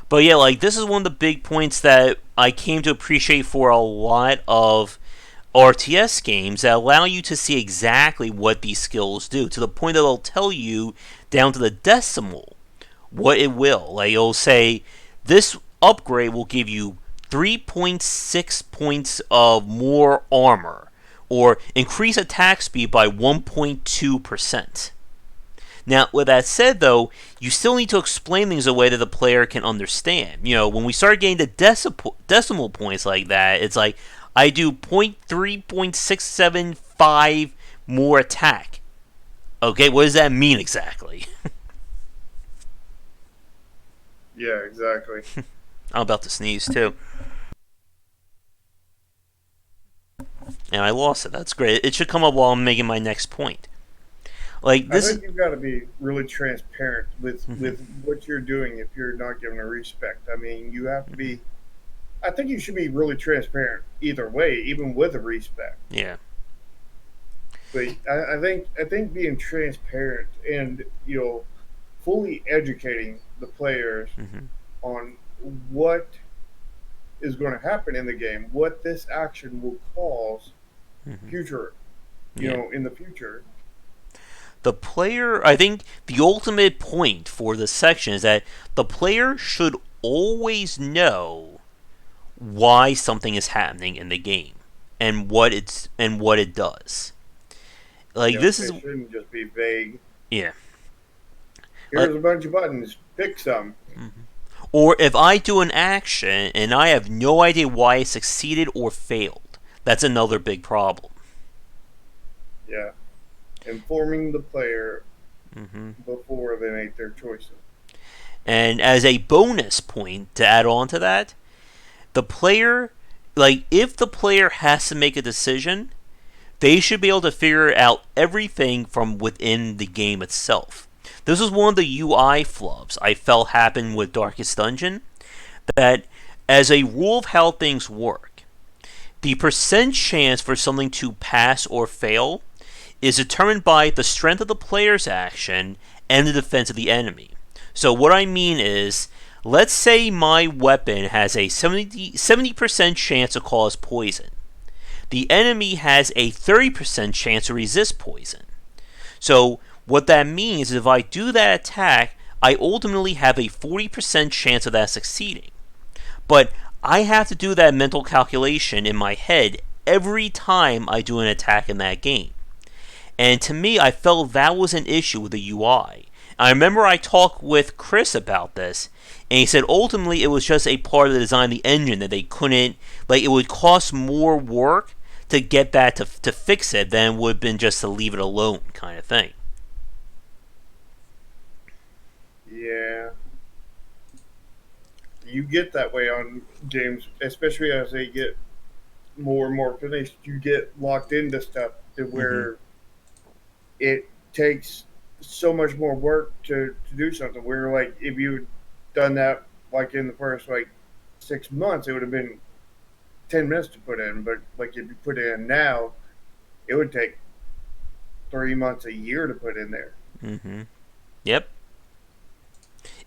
But yeah, like this is one of the big points that I came to appreciate for a lot of RTS games that allow you to see exactly what these skills do, to the point that they'll tell you down to the decimal what it will. Like it'll say this upgrade will give you 3.6 points of more armor, or increase attack speed by 1.2%. Now, with that said, though, you still need to explain things in a way that the player can understand. When we start getting to decimal points like that, it's like I do 0.3.675 more attack. Okay, what does that mean exactly? Yeah, exactly. I'm about to sneeze too. And I lost it. That's great. It should come up while I'm making my next point. Like I this is. think you've got to be really transparent with Mhm, what you're doing if you're not giving a respect. I mean, you have to be. I think you should be really transparent either way, even with a respect. yeah. But I think being transparent and fully educating the players Hmm. on what is going to happen in the game, what this action will cause Hmm. future, Yeah. in the future. The player, I think the ultimate point for this section is that the player should always know why something is happening in the game and what it does. Like Yep, this is. it shouldn't just be vague. Yeah. Like, Here's a bunch of buttons. Pick some. mhm. Or if I do an action and I have no idea why I succeeded or failed, that's another big problem. Yeah, informing the player Hmm. before they make their choices. And as a bonus point to add on to that, the player, like if the player has to make a decision, they should be able to figure out everything from within the game itself. This is one of the UI flubs I felt happened with Darkest Dungeon. That, as a rule of how things work, the percent chance for something to pass or fail is determined by the strength of the player's action and the defense of the enemy. So, what I mean is, let's say my weapon has a 70% chance to cause poison. The enemy has a 30% chance to resist poison. So, what that means is if I do that attack, I ultimately have a 40% chance of that succeeding. But I have to do that mental calculation in my head every time I do an attack in that game. And to me, I felt that was an issue with the UI. I remember I talked with Chris about this, and he said ultimately it was just a part of the design of the engine that they couldn't, like, it would cost more work to get that to fix it than it would have been just to leave it alone, kind of thing. Yeah, you get that way on games, especially as they get more and more finished. You get locked into stuff to Mm-hmm. where it takes so much more work to do something. Where like if you had done that like in the first like 6 months, it would have been 10 minutes to put in. But like if you put it in now, it would take 3 months, a year to put in there. Mm-hmm. Yep.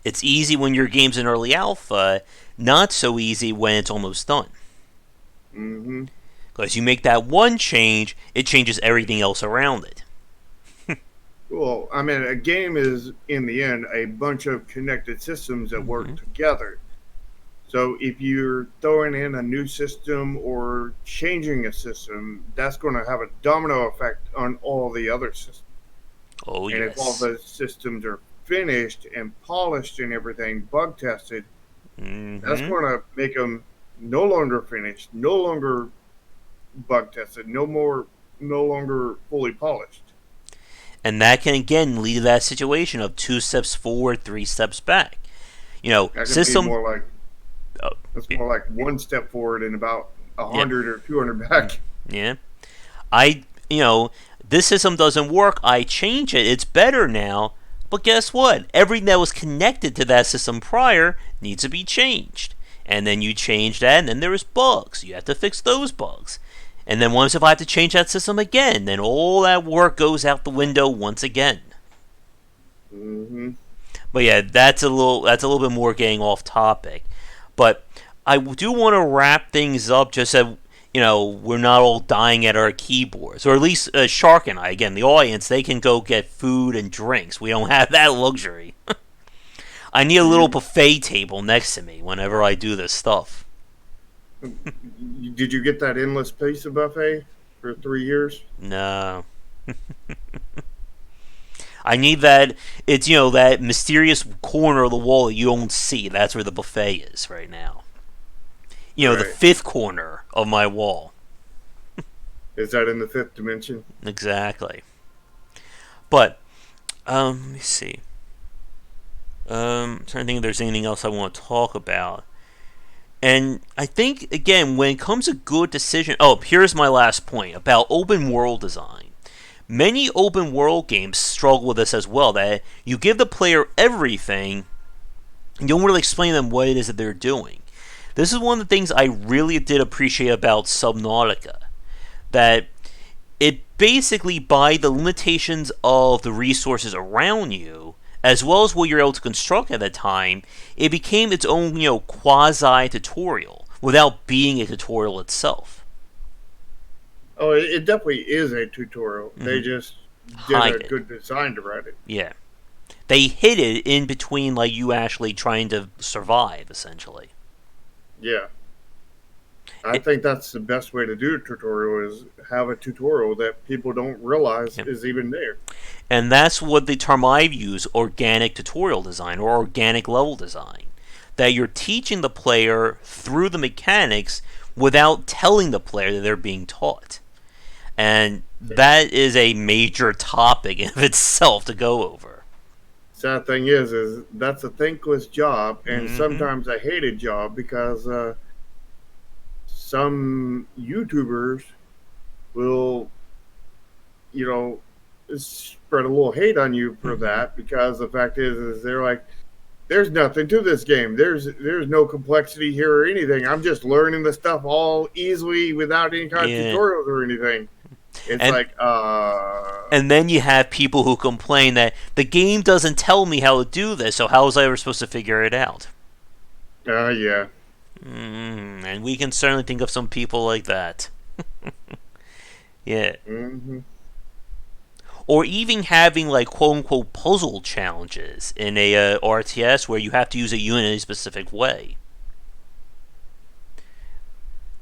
It's easy when your game's in early alpha, not so easy when it's almost done. Hmm. Because you make that one change, it changes everything else around it. Well, I mean, a game is in the end a bunch of connected systems that Mm-hmm. work together. So if you're throwing in a new system or changing a system, that's going to have a domino effect on all the other systems. Oh, And if all yes. the systems are finished and polished and everything bug tested, that's Mm-hmm. going to make them no longer finished, no longer bug tested, no longer fully polished. And that can again lead to that situation of 2 steps forward, 3 steps back. That could be System. more like Oh, that's yeah. more like one step forward and about a Yeah. hundred or 200 Mm, back. yeah. I, you know, this system doesn't work. I change it. It's better now. But guess what? Everything that was connected to that system prior needs to be changed. And then you change that, and then there's bugs. You have to fix those bugs. And then once if I have to change that system again, then all that work goes out the window once again. Hmm. But yeah, that's a little bit more getting off topic. But I do want to wrap things up just so we're not all dying at our keyboards, or at least Shark and I, again, the audience, they can go get food and drinks. We don't have that luxury. I need a little You, buffet table next to me whenever I do this stuff. did you get that endless pizza buffet for 3 years? No, I need that. It's that mysterious corner of the wall that you don't see. That's where the buffet is right now. The Right. fifth corner of my wall. Is that in the fifth dimension? Exactly. But let me see. I'm trying to think if there's anything else I want to talk about. And I think, again, when it comes to good decision. Oh, here's my last point about open world design. Many open world games struggle with this as well. That you give the player everything, and you don't really explain to them what it is that they're doing. This is one of the things I really did appreciate about Subnautica. That it basically, by the limitations of the resources around you, as well as what you're able to construct at that time, it became its own, quasi tutorial without being a tutorial itself. Oh, it definitely is a tutorial. They Mm-hmm. just did Hide a it. good design to write it. Yeah. They hid it in between, like, you actually trying to survive, essentially. Yeah. I It, think that's the best way to do a tutorial is have a tutorial that people don't realize yeah. is even there. And that's what the term I've used, organic tutorial design or organic level design. That you're teaching the player through the mechanics without telling the player that they're being taught. And that is a major topic in of itself to go over. Sad thing is that's a thankless job and Mm-hmm. sometimes a hated job because some YouTubers will, you know, spread a little hate on you for Mm-hmm. that because the fact is they're like, there's nothing to this game. There's no complexity here or anything. I'm just learning the stuff all easily without any kind of Yeah. tutorials or anything. It's And like, and then you have people who complain that the game doesn't tell me how to do this, so how was I ever supposed to figure it out? yeah. And we can certainly think of some people like that. Yeah. Hmm. Or even having, like, quote unquote puzzle challenges in a RTS where you have to use a unit in a specific way.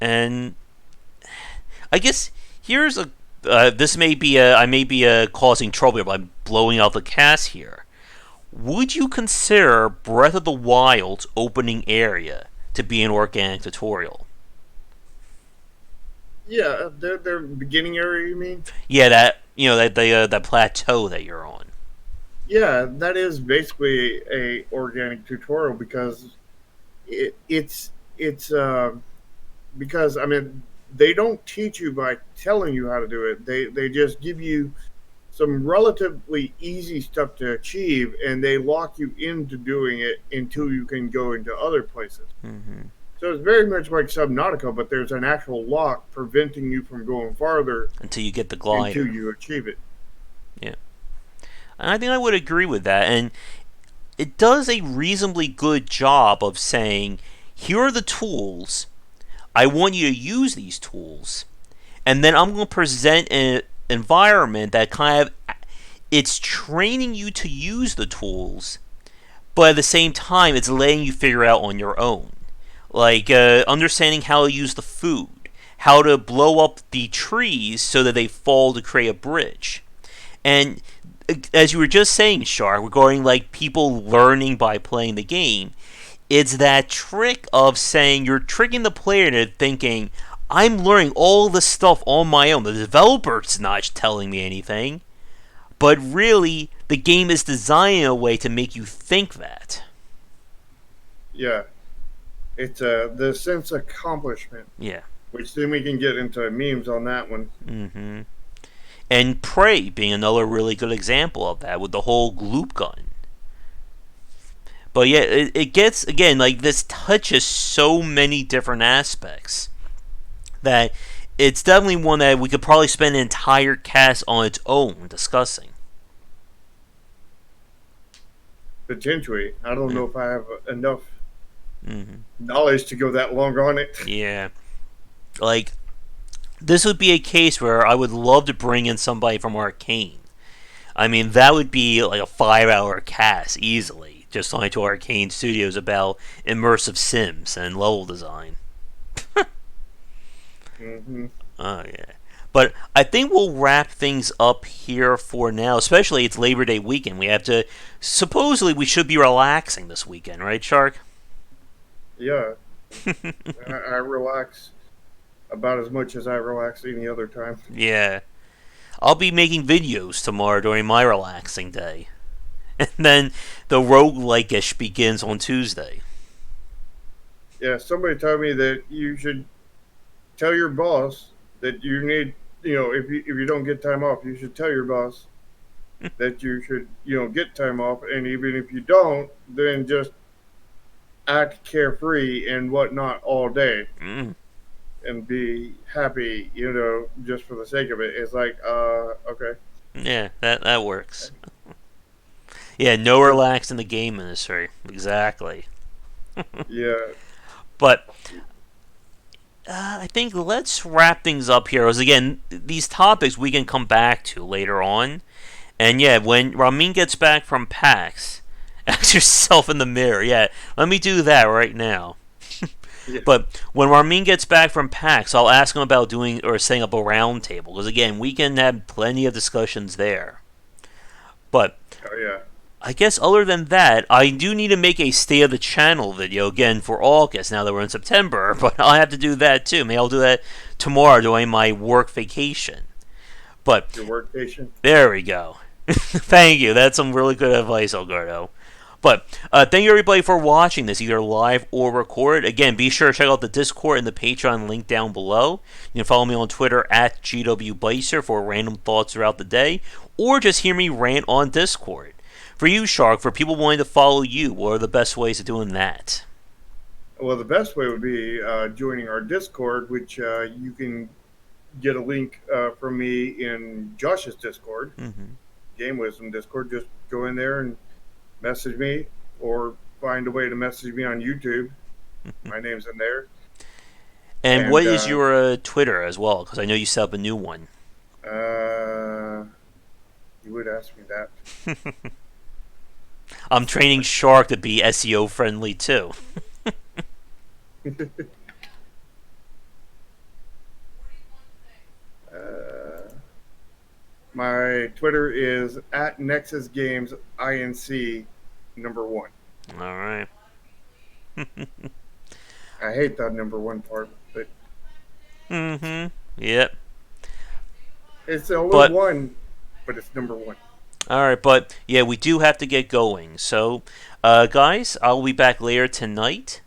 And I guess here's a this may be I may be causing trouble by blowing out the cast here. Would you consider Breath of the Wild's opening area to be an organic tutorial? Yeah, their beginning area, you mean? Yeah, that plateau that you're on. Yeah, that is basically a organic tutorial because it's because I mean they don't teach you by telling you how to do it. They just give you some relatively easy stuff to achieve, and they lock you into doing it until you can go into other places. Mm-hmm. So it's very much like Subnautica, but there's an actual lock preventing you from going farther Until you get the until glider. you achieve it. Yeah, and I think I would agree with that. And it does a reasonably good job of saying, here are the tools. I want you to use these tools, and then I'm going to present an environment that kind of it's training you to use the tools, but at the same time, it's letting you figure out on your own. Like understanding how to use the food, how to blow up the trees so that they fall to create a bridge. And as you were just saying, Shar, regarding like people learning by playing the game, it's that trick of saying you're tricking the player into thinking, I'm learning all this stuff on my own. The developer's not telling me anything. But really, the game is designed in a way to make you think that. Yeah, it's the sense of accomplishment, Yeah. which then we can get into memes on that one. Mm-hmm. And Prey being another really good example of that with the whole gloop gun. But yeah, it gets, again, like, this touches so many different aspects that it's definitely one that we could probably spend an entire cast on its own discussing. Potentially, I don't Yeah. know if I have enough Mm-hmm. knowledge to go that long on it. Yeah. Like, this would be a case where I would love to bring in somebody from Arcane. I mean, that would be like a 5 hour cast easily, just talking to Arcane Studios about immersive sims and level design. Hmm. Oh, yeah. But I think we'll wrap things up here for now. Especially it's Labor Day weekend. We have to. Supposedly we should be relaxing this weekend, right, Shark? Yeah, I relax about as much as I relax any other time. Yeah. I'll be making videos tomorrow during my relaxing day. And then the roguelike-ish begins on Tuesday. Yeah, somebody told me that you should tell your boss that you need, if you don't get time off, you should tell your boss that you should, get time off. And even if you don't, then just act carefree and whatnot all day Mm. and be happy, just for the sake of it. It's like, okay. Yeah, that works. Yeah, no relax in the game industry. Exactly. Yeah. But I think let's wrap things up here. Because again, these topics we can come back to later on. And yeah, when Ramin gets back from PAX, ask yourself in the mirror. Yeah, let me do that right now. Yeah. But when Ramin gets back from PAX, I'll ask him about doing or setting up a round table. Because again, we can have plenty of discussions there. But Oh, yeah. I guess other than that, I do need to make a state of the channel video again for August now that we're in September, but I'll have to do that too. Maybe I'll do that tomorrow during my work vacation. But Your workstation. there we go. Thank you. That's some really good advice, Alberto. But thank you everybody for watching this, either live or recorded. Again, be sure to check out the Discord and the Patreon link down below. You can follow me on Twitter at GWBycer for random thoughts throughout the day, or just hear me rant on Discord. For you, Shark, for people wanting to follow you, what are the best ways of doing that? Well, the best way would be joining our Discord, which you can get a link from me in Josh's Discord, Mm-hmm. Game Wisdom Discord. Just go in there and message me, or find a way to message me on YouTube. My name's in there. And And what is your Twitter as well? Because I know you set up a new one. you would ask me that. I'm training Shark to be SEO friendly too. My Twitter is at Nexus Games INC #1. All right. I hate that #1 part, but Mm-hmm. Yep. it's only But one, but it's #1. all right, but yeah, we do have to get going. So, guys, I'll be back later tonight,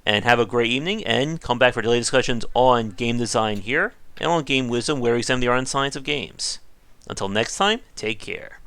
and have a great evening. And come back for daily discussions on game design here and on Game Wisdom, where we examine the art and science of games. Until next time, take care.